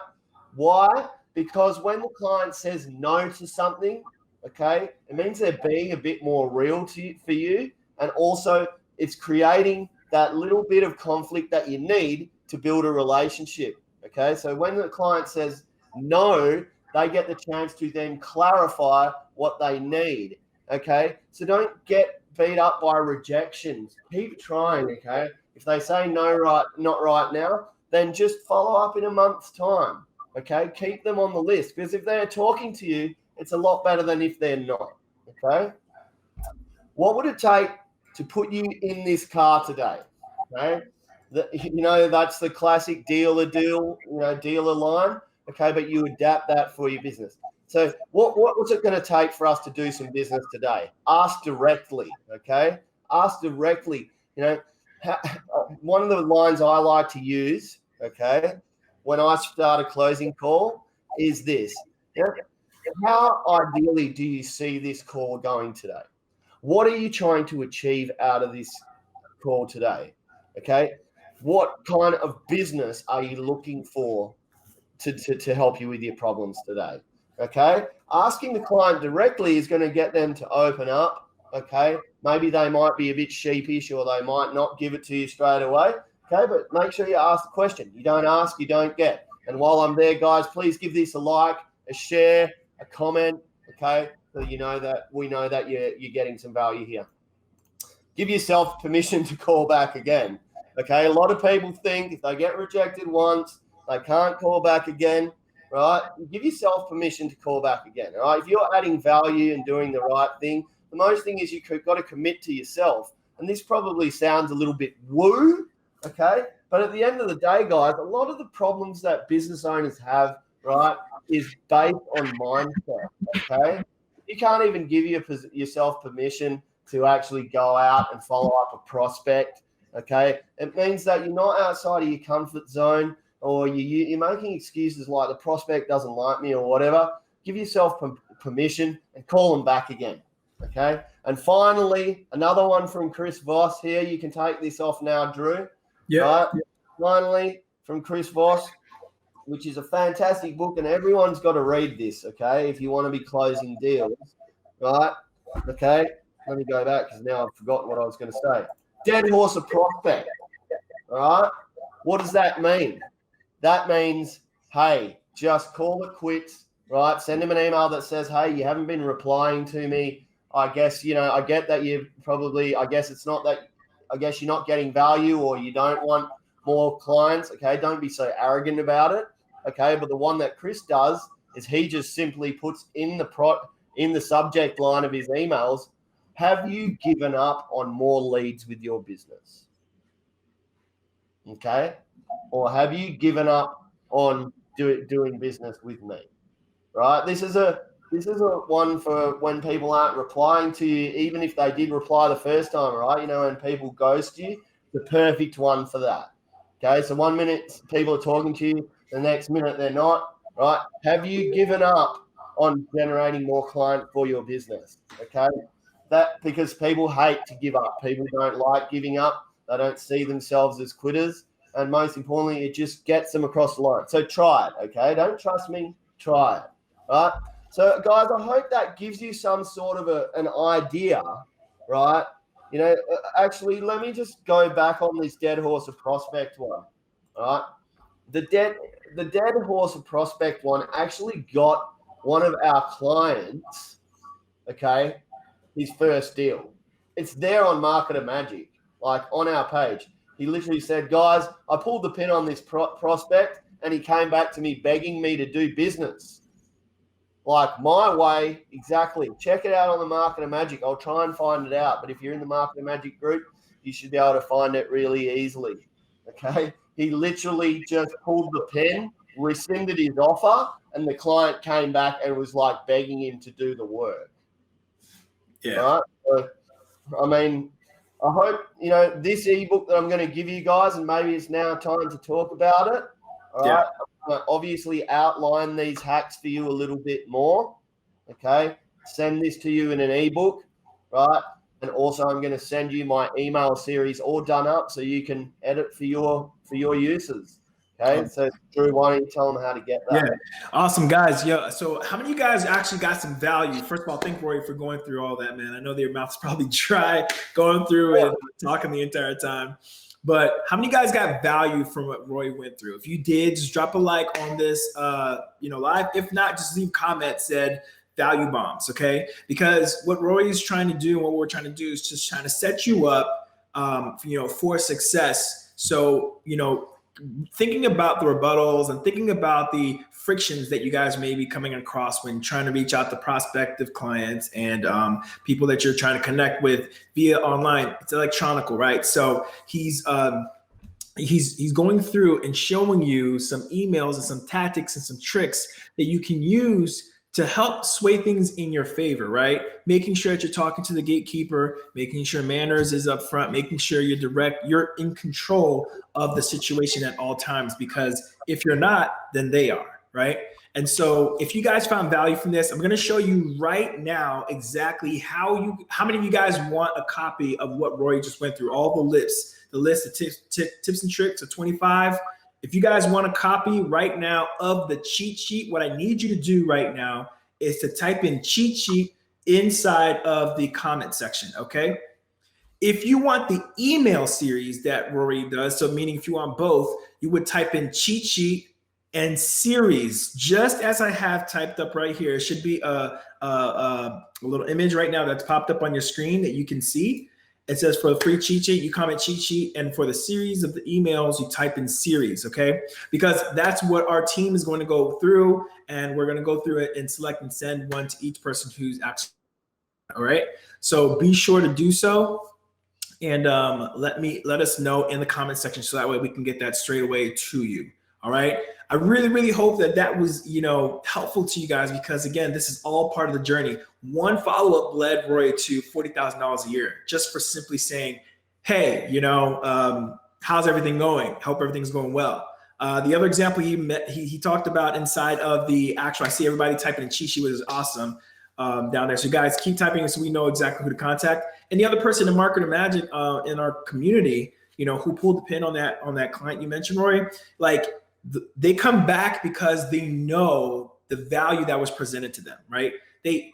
B: Why? Because when the client says no to something, okay, it means they're being a bit more real for you, and also it's creating that little bit of conflict that you need to build a relationship, okay? So when the client says no, they get the chance to then clarify what they need, okay? So don't get beat up by rejections. Keep trying, okay? If they say no, not right now, then just follow up in a month's time, okay? Keep them on the list, because if they're talking to you, it's a lot better than if they're not, okay? What would it take to put you in this car today, okay? That's the classic dealer line, okay? But you adapt that for your business. So what was it going to take for us to do some business today? Ask directly, okay? Ask directly. One of the lines I like to use, okay, when I start a closing call is this. How ideally do you see this call going today? What are you trying to achieve out of this call today? Okay. What kind of business are you looking for to help you with your problems today? Okay. Asking the client directly is going to get them to open up. Okay. Maybe they might be a bit sheepish, or they might not give it to you straight away. Okay. But make sure you ask the question. You don't ask, you don't get. And while I'm there, guys, please give this a like, a share, a comment. Okay. So we know that you're getting some value here. Give yourself permission to call back again. Okay, a lot of people think if they get rejected once, they can't call back again, right? Give yourself permission to call back again, all right? If you're adding value and doing the right thing, the most thing is you've got to commit to yourself. And this probably sounds a little bit woo, okay? But at the end of the day, guys, a lot of the problems that business owners have, right, is based on mindset, okay? You can't even give yourself permission to actually go out and follow up a prospect, okay? It means that you're not outside of your comfort zone, or you're making excuses like the prospect doesn't like me or whatever. Give yourself permission and call them back again, okay? And finally, another one from Chris Voss here. You can take this off now, Drew. Yeah. Right? Yep. Finally, from Chris Voss, which is a fantastic book, and everyone's got to read this, okay, if you want to be closing deals, right? Okay, let me go back because now I've forgotten what I was going to say. Dead horse of prospect, all right? What does that mean? That means, hey, just call it quits, right? Send them an email that says, hey, you haven't been replying to me. I guess, I get that you probably, I guess you're not getting value, or you don't want more clients, okay? Don't be so arrogant about it, okay? But the one that Chris does is he just simply puts in the subject line of his emails, have you given up on more leads with your business? Okay? Or have you given up on doing business with me? Right? This is a one for when people aren't replying to you, even if they did reply the first time, right? When people ghost you, the perfect one for that. Okay, so 1 minute people are talking to you, the next minute they're not, right? Have you given up on generating more clients for your business? Okay. That because people hate to give up. People don't like giving up. They don't see themselves as quitters. And most importantly, it just gets them across the line. So try it, okay? Don't trust me, try it, right? So guys, I hope that gives you some sort of an idea, right? You know, actually, let me just go back on this dead horse of prospect one, right? The dead horse of prospect one actually got one of our clients, okay, his first deal. It's there on MarketerMagic, like on our page. He literally said, guys, I pulled the pin on this prospect and he came back to me begging me to do business. Like my way, exactly. Check it out on the MarketerMagic. I'll try and find it out. But if you're in the MarketerMagic group, you should be able to find it really easily. Okay? He literally just pulled the pin, rescinded his offer, and the client came back and was like begging him to do the work.
A: Yeah.
B: Right? So, I mean, I hope, you know, this ebook that I'm going to give you guys, and maybe it's now time to talk about it. All right. I'm going to obviously outline these hacks for you a little bit more. Okay. Send this to you in an ebook, right? And also I'm going to send you my email series all done up so you can edit for your uses. Okay. So Drew, why don't you tell them how to get that?
A: Yeah. Awesome, guys. Yeah. So how many of you guys actually got some value? First of all, thank Rory for going through all that, man. I know their mouth's probably dry going through and talking the entire time. But how many guys got value from what Roy went through? If you did, just drop a like on this live. If not, just leave a comment said value bombs, okay? Because what Roy is trying to do and what we're trying to do is just trying to set you up for success. So, thinking about the rebuttals and thinking about the frictions that you guys may be coming across when trying to reach out to prospective clients and people that you're trying to connect with via online. It's electronical, right? So he's going through and showing you some emails and some tactics and some tricks that you can use to help sway things in your favor, right? Making sure that you're talking to the gatekeeper, making sure manners is up front, making sure you're direct, you're in control of the situation at all times, because if you're not, then they are, right? And so if you guys found value from this, I'm gonna show you right now exactly how many of you guys want a copy of what Roy just went through, all the list of tips and tricks of 25. If you guys want a copy right now of the cheat sheet, what I need you to do right now is to type in cheat sheet inside of the comment section, okay? If you want the email series that Rory does, so meaning if you want both, you would type in cheat sheet and series, just as I have typed up right here. It should be a little image right now that's popped up on your screen that you can see. It says for the free cheat sheet, you comment cheat sheet, and for the series of the emails, you type in series, okay? Because that's what our team is going to go through, and we're going to go through it and select and send one to each person who's actually, all right? So be sure to do so, and let us know in the comment section so that way we can get that straight away to you, all right? I really, really hope that was, helpful to you guys, because again, this is all part of the journey. One follow-up led Roy to $40,000 a year just for simply saying, hey, how's everything going? Hope everything's going well. The other example he talked about inside of the actual, I see everybody typing in cheat sheet, which is awesome down there. So guys, keep typing so we know exactly who to contact. And the other person in MarketerMagic in our community, who pulled the pin on that client you mentioned, Roy, they come back because they know the value that was presented to them, right? They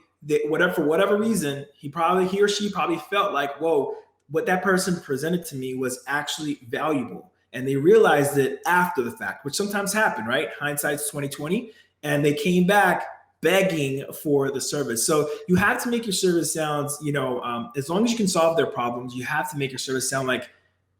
A: for whatever reason, he or she probably felt like, whoa, what that person presented to me was actually valuable. And they realized it after the fact, which sometimes happen, right? Hindsight's 2020. And they came back begging for the service. So you have to make your service sound, as long as you can solve their problems, you have to make your service sound like,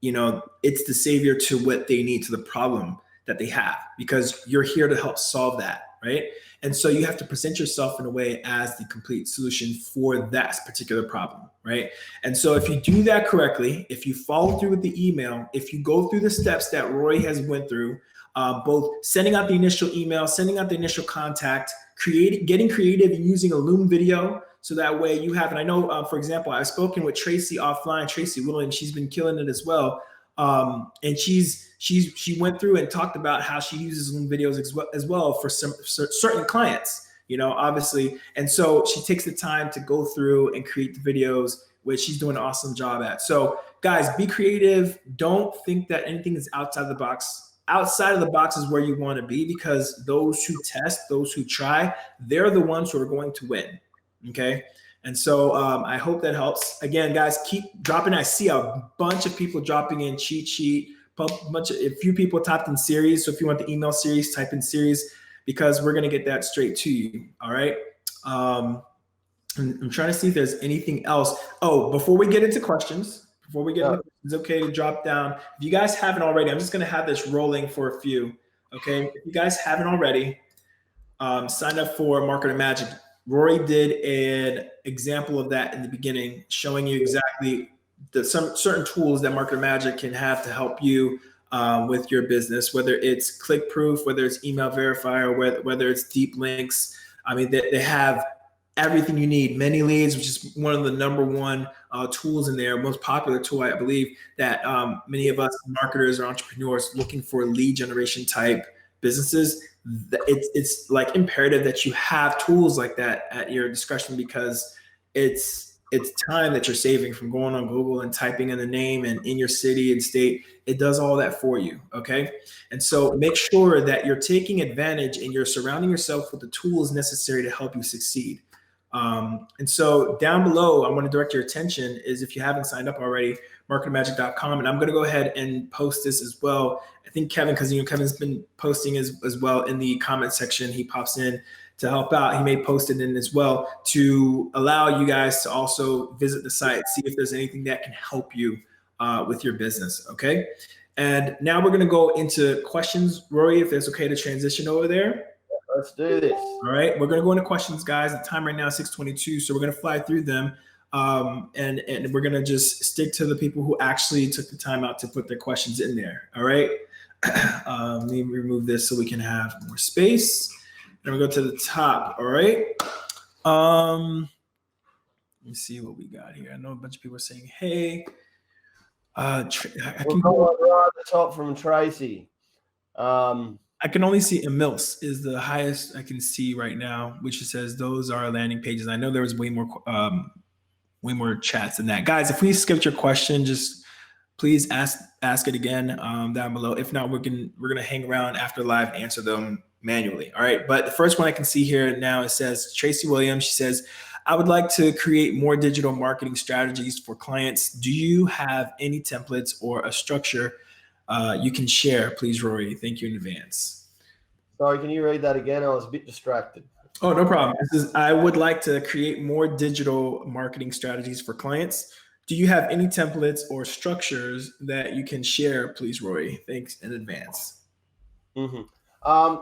A: it's the savior to what they need, to the problem that they have, because you're here to help solve that, right? And so you have to present yourself in a way as the complete solution for that particular problem, right? And so if you do that correctly, if you follow through with the email, if you go through the steps that Roy has went through, both sending out the initial email, sending out the initial contact, getting creative and using a Loom video, so that way you have, and I know, for example, I've spoken with Tracy offline, Tracy Williams, she's been killing it as well. And she went through and talked about how she uses Zoom videos as well for some certain clients, you know, obviously. And so she takes the time to go through and create the videos, which she's doing an awesome job at. So guys, be creative. Don't think that anything is outside of the box. Outside of the box is where you want to be, because those who test, those who try, they're the ones who are going to win. Okay. And so I hope that helps. Again, guys, keep dropping. I see a bunch of people dropping in cheat sheet. A few people typed in series. So if you want the email series, type in series, because we're going to get that straight to you. All right. I'm trying to see if there's anything else. Oh, before we get into questions, it's okay to drop down. If you guys haven't already, I'm just going to have this rolling for a few. Okay. If you guys haven't already, sign up for MarketerMagic. Rory did an example of that in the beginning, showing you exactly some certain tools that MarketerMagic can have to help you with your business, whether it's ClickProof, whether it's email verifier, whether it's deep links. I mean, they have everything you need. ManyLeads, which is one of the #1 tools in there, most popular tool, I believe, that many of us marketers or entrepreneurs looking for lead generation type businesses, it's like imperative that you have tools like that at your discretion, because it's time that you're saving from going on Google and typing in the name and in your city and state. It does all that for you. Okay. And so make sure that you're taking advantage and you're surrounding yourself with the tools necessary to help you succeed. And so down below, I want to direct your attention is, if you haven't signed up already, MarketerMagic.com. And I'm going to go ahead and post this as well. I think Kevin, because Kevin's been posting as well in the comment section. He pops in to help out. He may post it in as well to allow you guys to also visit the site, see if there's anything that can help you with your business. Okay. And now we're going to go into questions. Rory, if it's okay to transition over there.
B: Let's do this.
A: All right, we're going to go into questions, guys. The time right now is 6:22, so we're going to fly through them, and we're going to just stick to the people who actually took the time out to put their questions in there. All right, let me remove this so we can have more space. And we go to the top. All right. Let me see what we got here. I know a bunch of people are saying, "Hey." I
B: can go right at the top from Tracy.
A: I can only see Emils is the highest I can see right now, which says those are landing pages. I know there was way more chats than that. Guys, if we skipped your question, just please ask it again down below. If not, we're gonna hang around after live, answer them manually. All right. But the first one I can see here now, it says Tracy Williams. She says, I would like to create more digital marketing strategies for clients. Do you have any templates or a structure you can share, please, Rory? Thank you in advance.
B: Sorry, can you read that again? I was a bit distracted.
A: Oh, no problem. This is, I would like to create more digital marketing strategies for clients. Do you have any templates or structures that you can share, please, Rory? Thanks in advance.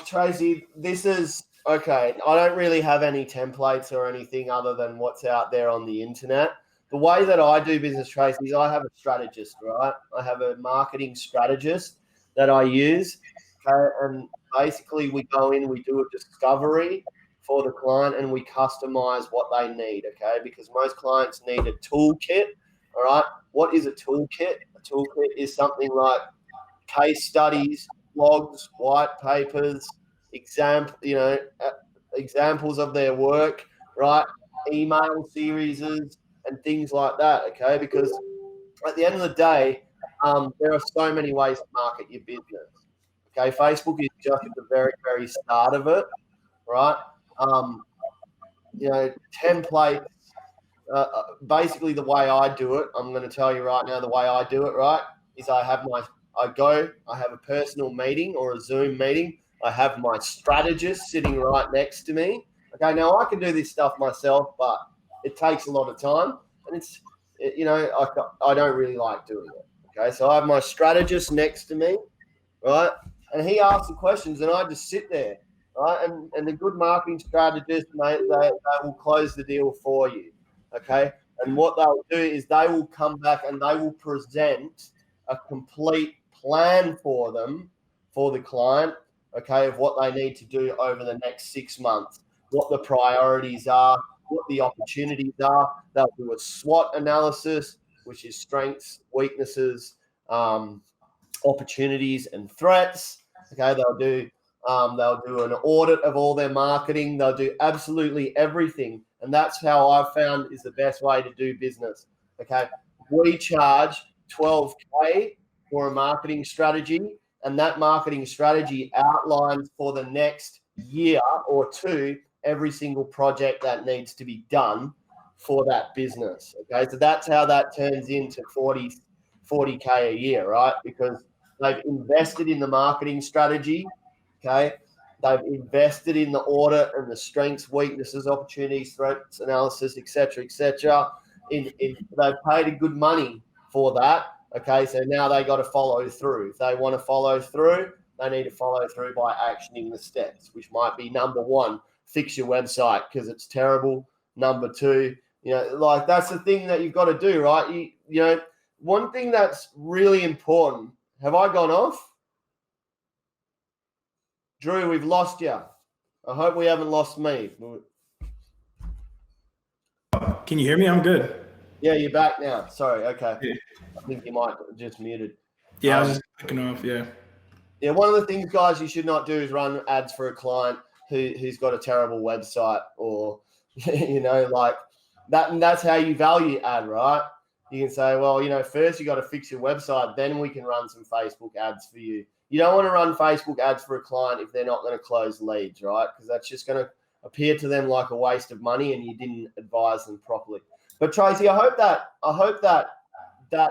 B: Tracy, this is, okay, I don't really have any templates or anything other than what's out there on the internet. The way that I do business, Tracy, is I have a strategist, right? I have a marketing strategist that I use. Okay? And basically we go in, we do a discovery for the client and we customize what they need, okay? Because most clients need a toolkit, all right? What is a toolkit? A toolkit is something like case studies, blogs, white papers, examples of their work, right? Email series, and things like that, okay? Because at the end of the day, there are so many ways to market your business, okay? Facebook is just at the very, very start of it, right? Templates, basically the way I do it, I'm going to tell you right now, the way I do it, right, is I have a personal meeting or a Zoom meeting. I have my strategist sitting right next to me. Okay, now I can do this stuff myself, but it takes a lot of time, and I don't really like doing it. Okay, so I have my strategist next to me, right, and he asks the questions, and I just sit there, right, and the good marketing strategist, they will close the deal for you, okay, and what they'll do is they will come back and they will present a complete plan for the client, okay, of what they need to do over the next 6 months, what the priorities are, what the opportunities are. They'll do a SWOT analysis, which is strengths, weaknesses, opportunities and threats. Okay, they'll do an audit of all their marketing. They'll do absolutely everything, and that's how I've found is the best way to do business. Okay, we charge $12K for a marketing strategy, and that marketing strategy outlines for the next year or two every single project that needs to be done for that business. Okay, so that's how that turns into 40K a year, right? Because they've invested in the marketing strategy. Okay, they've invested in the audit and the strengths, weaknesses, opportunities, threats analysis, etc., etc. They've paid a good money for that. Okay, so now they got to follow through. If they want to follow through, they need to follow through by actioning the steps, which might be number one, fix your website because it's terrible. Number two, like that's the thing that you've got to do, right? You know, one thing that's really important. Have I gone off? Drew, we've lost you. I hope we haven't lost me.
A: Can you hear me? I'm good.
B: Yeah, you're back now. Sorry. Okay.
A: Yeah.
B: I think you might have just muted.
A: Yeah, I was just clicking off. Yeah.
B: Yeah, one of the things, guys, you should not do is run ads for a client who's got a terrible website or, like that. And that's how you value ad, right? You can say, well, first you got to fix your website, then we can run some Facebook ads for you. You don't want to run Facebook ads for a client if they're not going to close leads, right? Because that's just going to appear to them like a waste of money and you didn't advise them properly. But Tracy, I hope that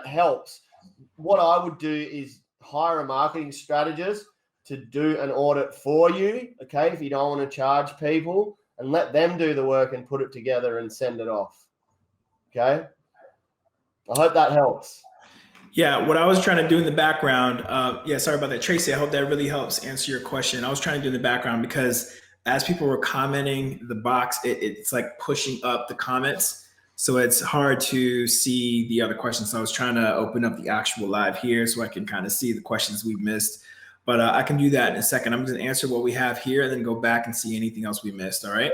B: helps. What I would do is hire a marketing strategist to do an audit for you, okay, if you don't want to charge people, and let them do the work and put it together and send it off, okay? I hope that helps.
A: Yeah, what I was trying to do in the background, sorry about that, Tracy. I hope that really helps answer your question. I was trying to do in the background because as people were commenting, the box, it's like pushing up the comments. So it's hard to see the other questions. So I was trying to open up the actual live here so I can kind of see the questions we missed. But I can do that in a second. I'm going to answer what we have here and then go back and see anything else we missed, all right?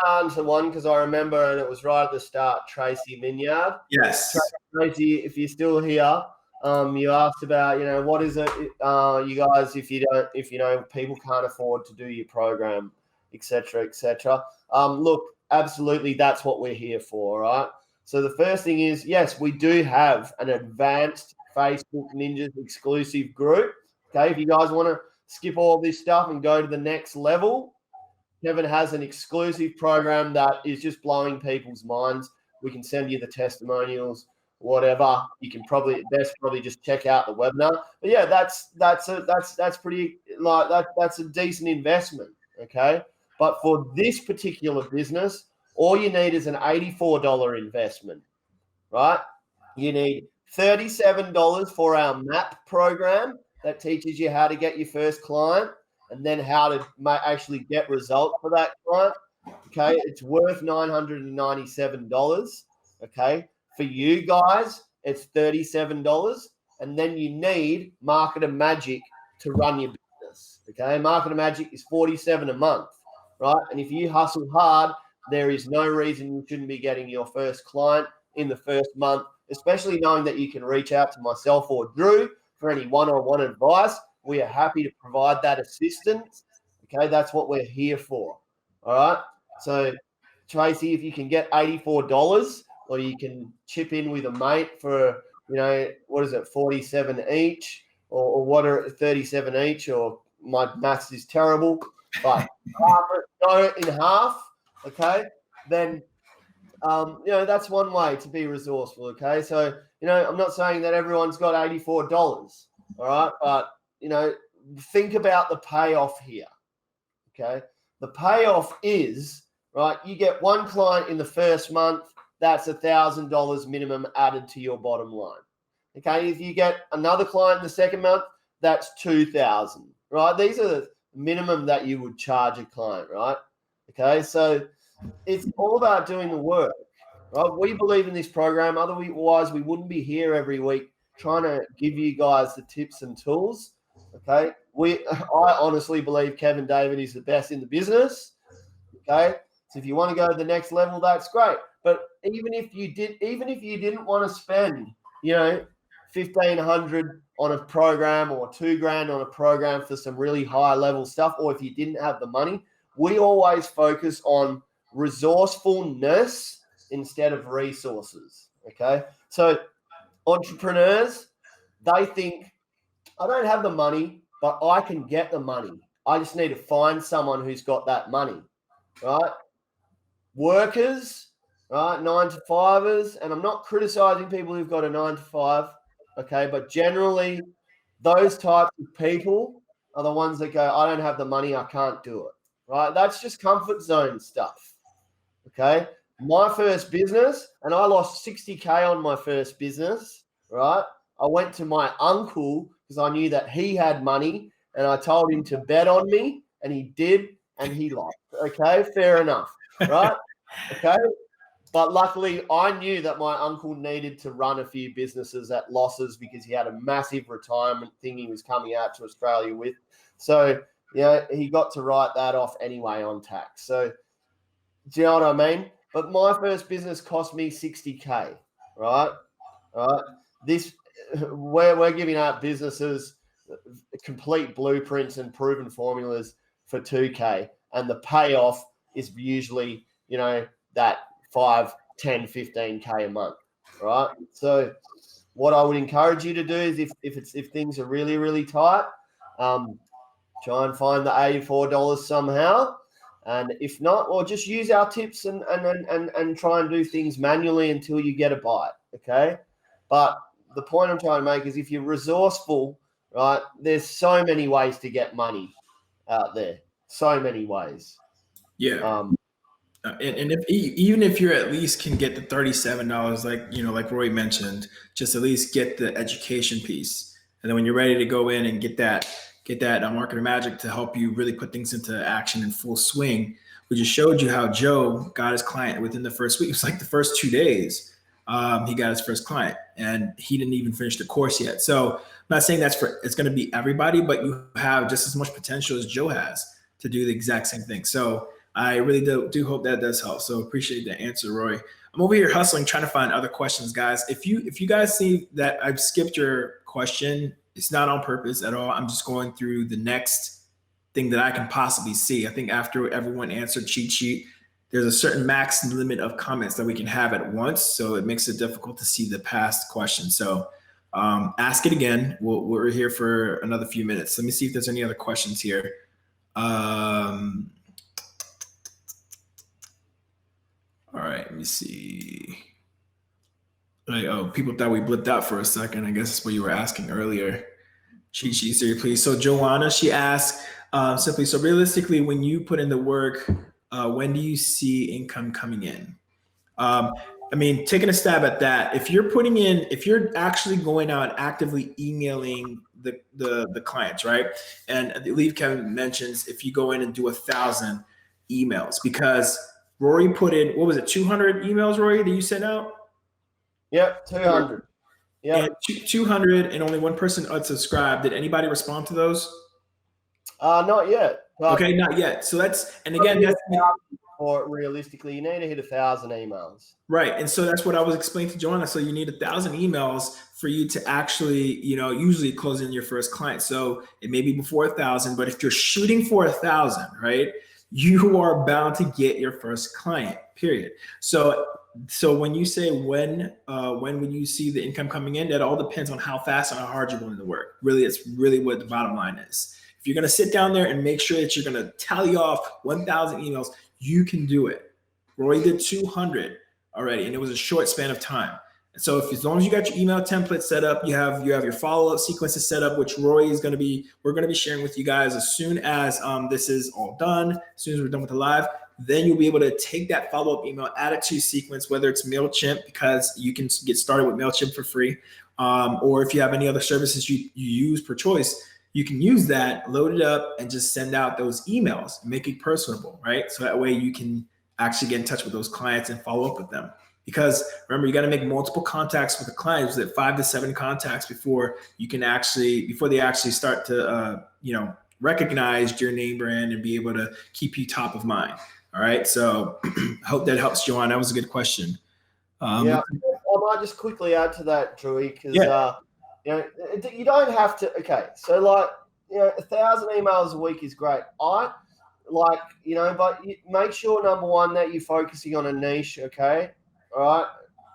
B: Answer one because I remember, and it was right at the start, Tracy Minyard.
A: Yes.
B: Tracy, if you're still here, you asked about, what is it, you guys, if people can't afford to do your program, etc., etc. Look, absolutely, that's what we're here for, right? So the first thing is, yes, we do have an advanced Facebook Ninjas exclusive group. Okay, if you guys want to skip all this stuff and go to the next level, Kevin has an exclusive program that is just blowing people's minds. We can send you the testimonials, whatever. You can probably just check out the webinar. But yeah, that's pretty that's a decent investment. Okay, but for this particular business, all you need is an $84 investment, right? You need $37 for our MAP program that teaches you how to get your first client and then how to actually get results for that client. Okay, it's worth $997. Okay, for you guys, it's $37, and then you need MarketerMagic to run your business. Okay, MarketerMagic is $47 a month, right? And if you hustle hard, there is no reason you shouldn't be getting your first client in the first month, especially knowing that you can reach out to myself or Drew for any one-on-one advice. We are happy to provide that assistance. Okay, that's what we're here for. All right. So, Tracy, if you can get $84, or you can chip in with a mate for, what is it, 47 each, or what are 37 each, or my maths is terrible, but go in half. Okay, then that's one way to be resourceful. Okay, so I'm not saying that everyone's got $84. All right, but think about the payoff here. Okay, the payoff is right. You get one client in the first month. That's $1,000 minimum added to your bottom line. Okay, if you get another client in the second month, that's $2,000. Right, these are the minimum that you would charge a client. Right. Okay, so it's all about doing the work. Right, we believe in this program. Otherwise, we wouldn't be here every week trying to give you guys the tips and tools. Okay, I honestly believe Kevin David is the best in the business. Okay, so if you want to go to the next level, that's great. But even if you didn't want to spend, $1,500 on a program or $2,000 on a program for some really high level stuff, or if you didn't have the money, we always focus on resourcefulness instead of resources. Okay. So entrepreneurs, they think, I don't have the money, but I can get the money. I just need to find someone who's got that money, right? Workers, right? 9-to-5ers, and I'm not criticizing people who've got a 9-to-5, okay? But generally, those types of people are the ones that go, I don't have the money, I can't do it, right? That's just comfort zone stuff, okay? My first business, and I lost 60K on my first business, right? I went to my uncle because I knew that he had money, and I told him to bet on me, and he did, and he lost. Okay, fair enough, right? Okay, but luckily I knew that my uncle needed to run a few businesses at losses because he had a massive retirement thing he was coming out to Australia with. So, you know, he got to write that off anyway on tax. So, do you know what I mean? But my first business cost me 60K, right? Right. This, we're giving out businesses complete blueprints and proven formulas for 2K, and the payoff is usually, you know, that 5, 10, 15K a month, right? So what I would encourage you to do is if things are really, really tight, try and find the $84 somehow. And if not, well, just use our tips and try and do things manually until you get a bite, okay? But the point I'm trying to make is if you're resourceful, right, there's so many ways to get money out there. So many ways.
A: Yeah. And if even if you at least can get the $37, like Roy mentioned, just at least get the education piece, and then when you're ready to go in and get that MarketerMagic to help you really put things into action in full swing. We just showed you how Joe got his client within the first week. It was like the first 2 days. He got his first client, and he didn't even finish the course yet. So I'm not saying it's going to be everybody, but you have just as much potential as Joe has to do the exact same thing. So I really do hope that does help. So appreciate the answer, Roy. I'm over here hustling, trying to find other questions, guys. If you guys see that I've skipped your question, it's not on purpose at all. I'm just going through the next thing that I can possibly see. I think after everyone answered cheat sheet, there's a certain max limit of comments that we can have at once. So it makes it difficult to see the past question. So ask it again. We're here for another few minutes. Let me see if there's any other questions here. All right, let me see. People thought we blipped out for a second. I guess that's what you were asking earlier. Cheat sheet, sir, please. So Joanna, she asked simply, so realistically, when you put in the work, when do you see income coming in? I mean, taking a stab at that, if you're actually going out actively emailing the clients, right? And I believe Kevin mentions if you go in and do 1,000 emails, because Rory put in, what was it, 200 emails, Rory, that you sent out?
B: Yep, 200.
A: Yeah, 200, and only one person unsubscribed. Did anybody respond to those?
B: Not yet.
A: Okay, not yet. So that's, and again, that's,
B: or realistically, you need to hit 1,000 emails.
A: Right. And so that's what I was explaining to Joanna. So you need 1,000 emails for you to actually, usually close in your first client. So it may be before 1,000, but if you're shooting for 1,000, right, you are bound to get your first client, period. So when you say when would you see the income coming in, that all depends on how fast and how hard you're willing to work. Really, it's really what the bottom line is. If you're going to sit down there and make sure that you're going to tally off 1,000 emails, you can do it. Roy did 200 already, and it was a short span of time. And so as long as you got your email template set up, you have your follow-up sequences set up, which we're going to be sharing with you guys as soon as this is all done, as soon as we're done with the live. Then you'll be able to take that follow-up email, add it to your sequence, whether it's MailChimp, because you can get started with MailChimp for free, or if you have any other services you use per choice, you can use that, load it up, and just send out those emails, make it personable, right? So that way you can actually get in touch with those clients and follow up with them. Because remember, you got to make multiple contacts with the clients, that 5 to 7 contacts before they actually start to, recognize your name brand and be able to keep you top of mind. All right. So I hope that helps, Joanne. That was a good question.
B: I might just quickly add to that, Drewy, because You know, you don't have to. Okay, so like, you know, 1,000 emails a week is great. But make sure, number one, that you're focusing on a niche. Okay, all right.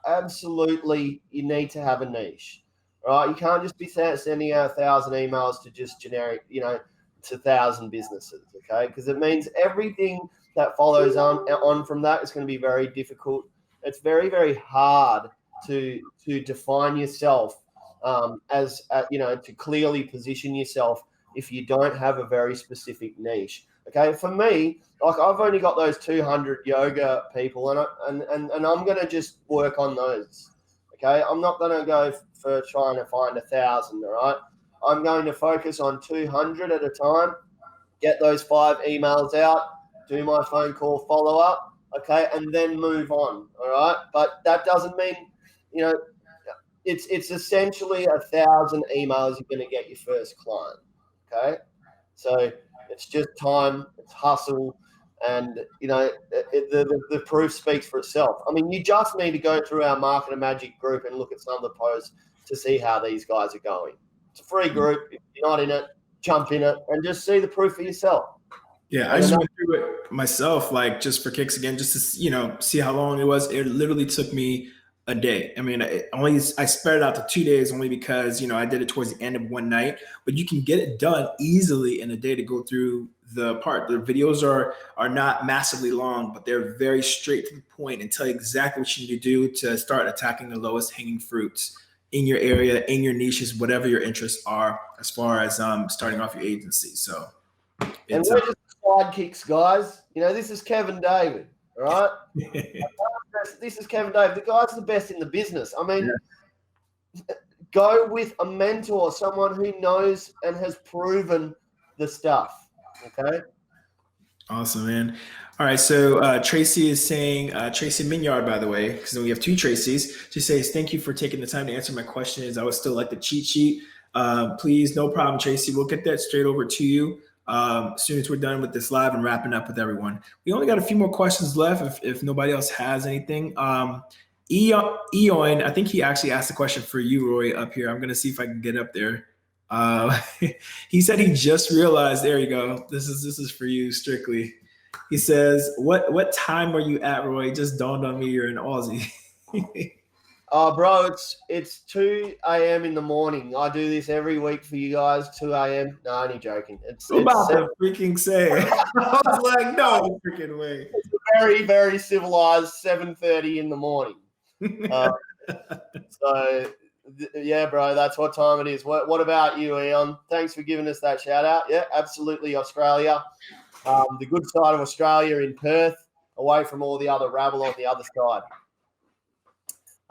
B: Absolutely, you need to have a niche. All right, you can't just be sending out 1,000 emails to just generic, you know, to 1,000 businesses. Okay, because it means everything that follows on from that is going to be very difficult. It's very, very hard to define yourself to clearly position yourself if you don't have a very specific niche. Okay, for me, like I've only got those 200 yoga people, and I'm going to just work on those. Okay, I'm not going to go for trying to find 1,000. All right, I'm going to focus on 200 at a time. Get those 5 emails out. Do my phone call follow up. Okay, and then move on. All right, but that doesn't mean, you know, it's essentially 1,000 emails you're going to get your first client. Okay, so it's just time, it's hustle, and you know the proof speaks for itself. I mean, you just need to go through our MarketerMagic group and look at some of the posts to see how these guys are going. It's a free group. If you're not in it, jump in it and just see the proof for yourself.
A: Yeah, I just went through it myself, like just for kicks again, just to, you know, see how long it was. It literally took me a day. I mean, I spread it out to 2 days only because, you know, I did it towards the end of one night, but you can get it done easily in a day to go through the part. The videos are not massively long, but they're very straight to the point and tell you exactly what you need to do to start attacking the lowest hanging fruits in your area, in your niches, whatever your interests are, as far as starting off your agency. So
B: and we're just sidekicks, guys. You know, this is Kevin David, all right? This is Kevin David. The guy's the best in the business. I mean, go with a mentor, someone who knows and has proven the stuff, okay?
A: Awesome, man. All right, so Tracy is saying, Tracy Minyard, by the way, because we have 2 Tracys. She says, thank you for taking the time to answer my questions. I would still like the cheat sheet. Please, no problem, Tracy. We'll get that straight over to you as soon as we're done with this live and wrapping up with everyone. We only got a few more questions left if nobody else has anything. Eon, I think he actually asked a question for you, Rory, up here. I'm going to see if I can get up there. He said he just realized, there you go. This is for you strictly. He says, what time are you at, Roy? It just dawned on me you're in Aussie.
B: Oh, bro, it's 2 a.m. in the morning. I do this every week for you guys, 2 a.m. No, only joking.
A: I'm about to freaking say it. I was like, no freaking way.
B: It's a very, very civilized 7:30 in the morning. So, yeah, bro, that's what time it is. What about you, Eon? Thanks for giving us that shout out. Yeah, absolutely, Australia. The good side of Australia in Perth, away from all the other rabble on the other side.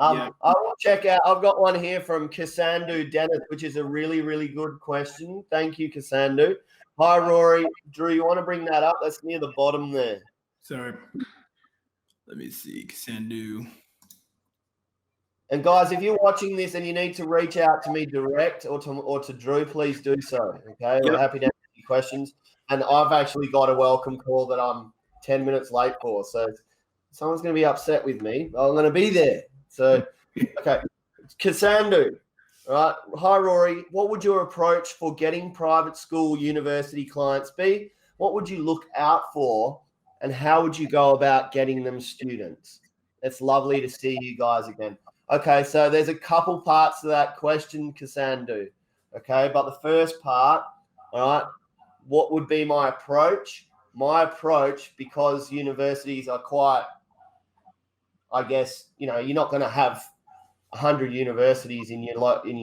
B: I will check out. I've got one here from Kassandu Dennis, which is a really, really good question. Thank you, Kassandu. Hi, Rory. Drew, you want to bring that up? That's near the bottom there.
A: Sorry. Let me see, Kassandu.
B: And guys, if you're watching this and you need to reach out to me direct or to Drew, please do so. Okay, we're happy to answer your questions. And I've actually got a welcome call that I'm 10 minutes late for, so someone's going to be upset with me. I'm going to be there. So, okay, Kassandu, all right. Hi, Rory. What would your approach for getting private school university clients be? What would you look out for, and how would you go about getting them students? It's lovely to see you guys again. Okay, so there's a couple parts to that question, Kassandu. Okay, but the first part, all right, what would be my approach? My approach, because universities are quite, I guess, you know, you're not going to have 100 universities in your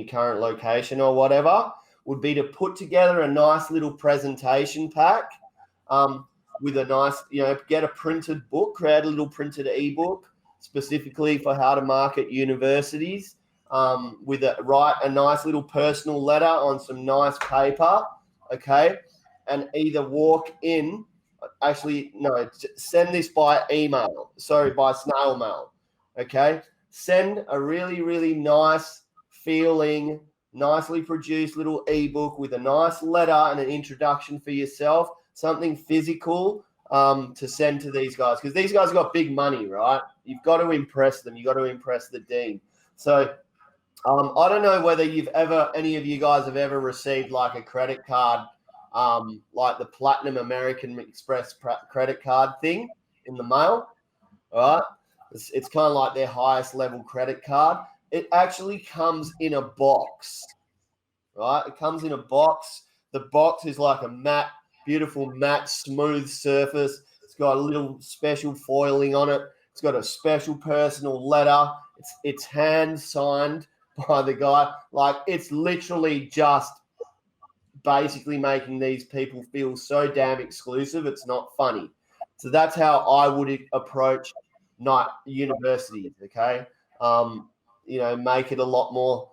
B: current location or whatever, would be to put together a nice little presentation pack with a nice, you know, get a printed book, create a little printed ebook specifically for how to market universities, write a nice little personal letter on some nice paper, okay, and either walk in. Actually, no, send this by email. Sorry, by snail mail. Okay. Send a really, really nice feeling, nicely produced little ebook with a nice letter and an introduction for yourself, something physical to send to these guys. Because these guys have got big money, right? You've got to impress them. You've got to impress the dean. So I don't know whether any of you guys have ever received like a credit card, like the Platinum American Express credit card thing in the mail. All right. It's kind of like their highest level credit card. It actually comes in a box, right? It comes in a box. The box is like a beautiful matte, smooth surface. It's got a little special foiling on it. It's got a special personal letter. It's hand signed by the guy. Like, it's literally just basically making these people feel so damn exclusive. It's not funny. So that's how I would approach universities. Okay. Make it a lot more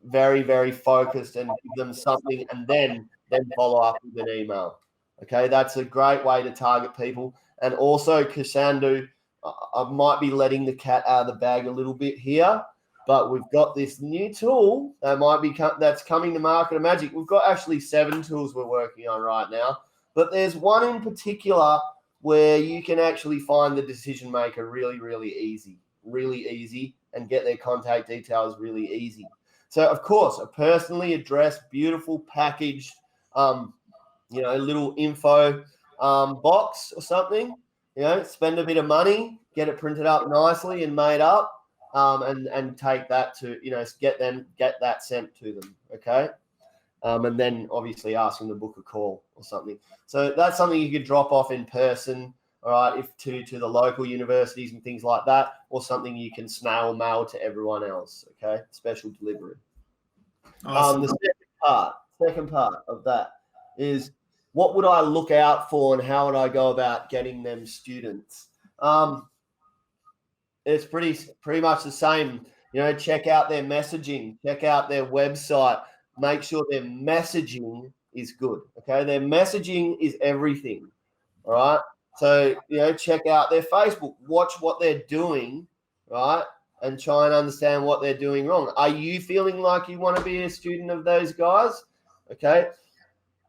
B: very, very focused and give them something, and then follow up with an email. Okay. That's a great way to target people. And also, Casandu, I might be letting the cat out of the bag a little bit here, but we've got this new tool that's coming to MarketerMagic. We've got actually 7 tools we're working on right now, but there's one in particular where you can actually find the decision maker really, really easy, and get their contact details really easy. So, of course, a personally addressed, beautiful packaged, little info box or something. Spend a bit of money, get it printed up nicely and made up. And take that to, get that sent to them. Okay. And then obviously ask them to book a call or something. So that's something you could drop off in person. All right. If to the local universities and things like that, or something you can snail mail to everyone else. Okay. Special delivery. Awesome. The second part of that is, what would I look out for and how would I go about getting them students? It's pretty much the same. Check out their messaging, check out their website, make sure their messaging is good. Okay. Their messaging is everything. All right. So, check out their Facebook, watch what they're doing, right? And try and understand what they're doing wrong. Are you feeling like you want to be a student of those guys? Okay.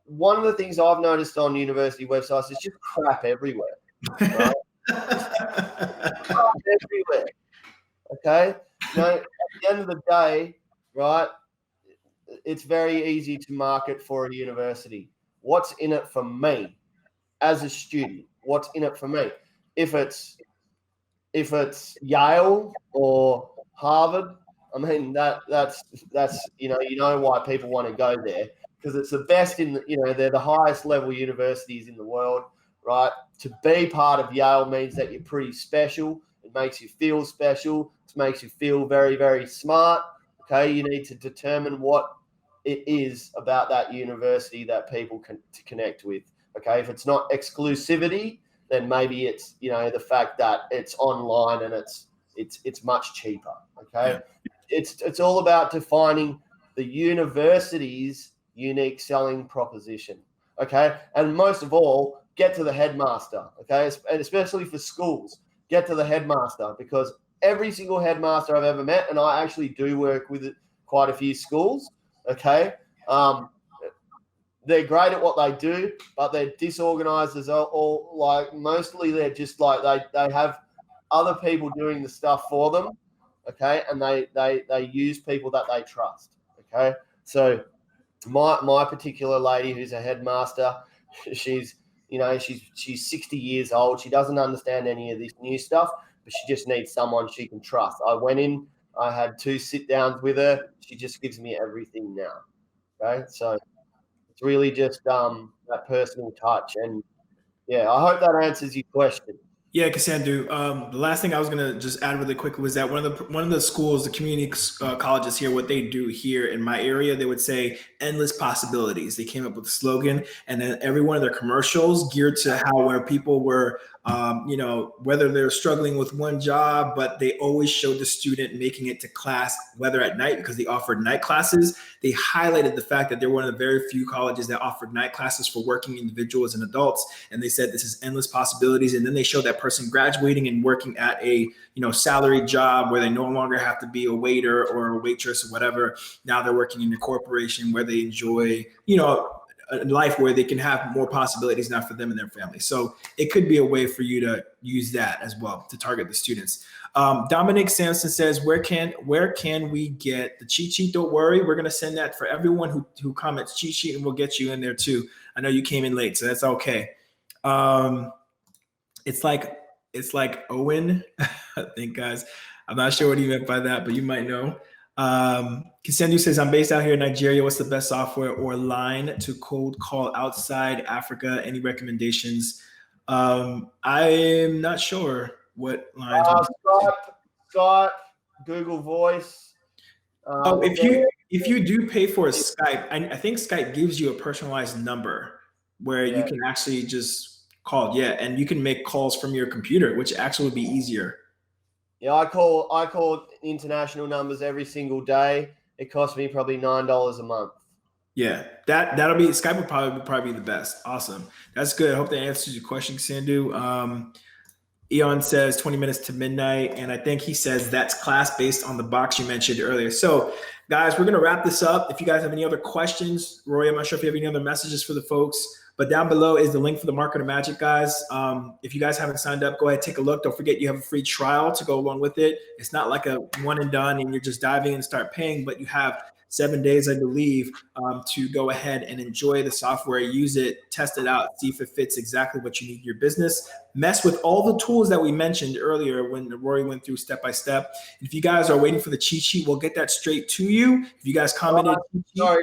B: One of the things I've noticed on university websites is just crap everywhere. Right? Everywhere. Okay. At the end of the day, right, it's very easy to market for a university. What's in it for me as a student? What's in it for me? If it's Yale or Harvard, I mean, that's why people want to go there, because it's the best they're the highest level universities in the world, right? To be part of Yale means that you're pretty special. It makes you feel special. It makes you feel very, very smart. Okay, you need to determine what it is about that university that people can to connect with. Okay, if it's not exclusivity, then maybe it's the fact that it's online and it's much cheaper. Okay, it's all about defining the university's unique selling proposition. Okay, and most of all, get to the headmaster. Okay, and especially for schools, get to the headmaster, because every single headmaster I've ever met, and I actually do work with quite a few schools. Okay, they're great at what they do, but they're disorganized as all. Like, mostly they're just like they have other people doing the stuff for them. Okay, and they use people that they trust. Okay, so my particular lady who's a headmaster, she's 60 years old. She doesn't understand any of this new stuff, but she just needs someone she can trust. I went in, I had 2 sit downs with her. She just gives me everything now. Okay, so it's really just that personal touch. And yeah, I hope that answers your question.
A: Yeah, Casandu. The last thing I was gonna just add really quickly was that one of the schools, the community colleges here, what they do here in my area, they would say endless possibilities. They came up with a slogan, and then every one of their commercials geared to where people were, whether they're struggling with one job, but they always showed the student making it to class, whether at night, because they offered night classes. They highlighted the fact that they're one of the very few colleges that offered night classes for working individuals and adults, and they said this is endless possibilities. And then they showed that person graduating and working at a salaried job where they no longer have to be a waiter or a waitress or whatever. Now they're working in a corporation where they enjoy a life where they can have more possibilities now for them and their family. So it could be a way for you to use that as well to target the students. Dominic Sampson says, where can we get the cheat sheet? Don't worry, we're gonna send that for everyone who comments cheat sheet, and we'll get you in there too. I know you came in late, so that's okay. It's like Owen, I think, guys. I'm not sure what he meant by that, but you might know. Kisendu says, I'm based out here in Nigeria. What's the best software or line to cold call outside Africa? Any recommendations? I'm not sure what lines.
B: Skype, Google Voice.
A: If you do pay for a Skype, I think Skype gives you a personalized number where you can actually just call. Yeah, and you can make calls from your computer, which actually would be easier.
B: Yeah, I call international numbers every single day. It costs me probably $9 a month.
A: Yeah, that'll be Skype would probably be the best. Awesome, that's good. I hope that answers your question, Sandu. Eon says 20 minutes to midnight, and I think he says that's class based on the box you mentioned earlier. So, guys, we're gonna wrap this up. If you guys have any other questions, Rory, I'm not sure if you have any other messages for the folks. But down below is the link for the MarketerMagic, guys. If you guys haven't signed up, go ahead, take a look. Don't forget you have a free trial to go along with it. It's not like a one and done and you're just diving and start paying, but you have 7 days, I believe, to go ahead and enjoy the software, use it, test it out, see if it fits exactly what you need in your business. Mess with all the tools that we mentioned earlier when Rory went through step by step. If you guys are waiting for the cheat sheet, we'll get that straight to you. If you guys commented.
B: Sorry,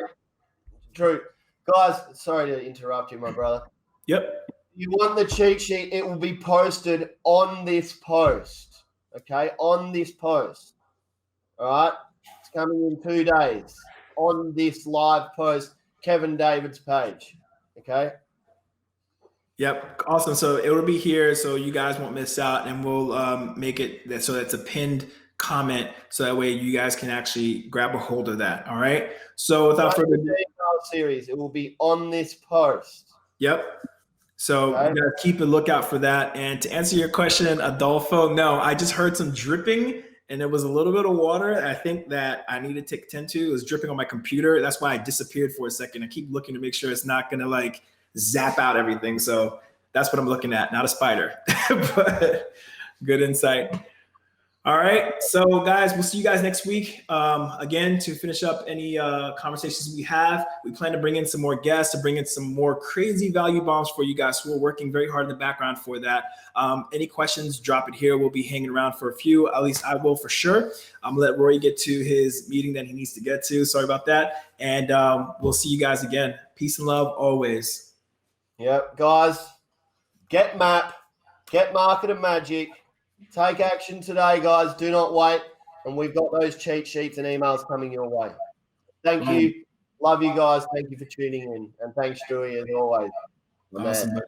B: Drew. Guys, sorry to interrupt you, my brother.
A: Yep.
B: You want the cheat sheet, it will be posted on this post, okay? On this post, all right? It's coming in 2 days on this live post, Kevin David's page, okay?
A: Yep, awesome. So it will be here so you guys won't miss out, and we'll make it so that's a pinned comment so that way you guys can actually grab a hold of that, all right? So without further ado,
B: series, it will be on this post.
A: Yep. So you gotta keep a lookout for that. And to answer your question, Adolfo, no, I just heard some dripping and it was a little bit of water. I think that I need to take attention to. It was dripping on my computer. That's why I disappeared for a second. I keep looking to make sure it's not gonna like zap out everything. So that's what I'm looking at, not a spider, but good insight. All right, so guys, we'll see you guys next week. Again, to finish up any conversations we have, we plan to bring in some more guests, to bring in some more crazy value bombs for you guys who are working very hard in the background for that. Any questions, drop it here. We'll be hanging around for a few, at least I will for sure. I'm gonna let Rory get to his meeting that he needs to get to. Sorry about that. And we'll see you guys again. Peace and love always.
B: Yep, guys, get Map, get MarketerMagic. Take action today, guys. Do not wait. And we've got those cheat sheets and emails coming your way. Thank you. Love you guys. Thank you for tuning in. And thanks, Stewie, as always.
A: Awesome, buddy.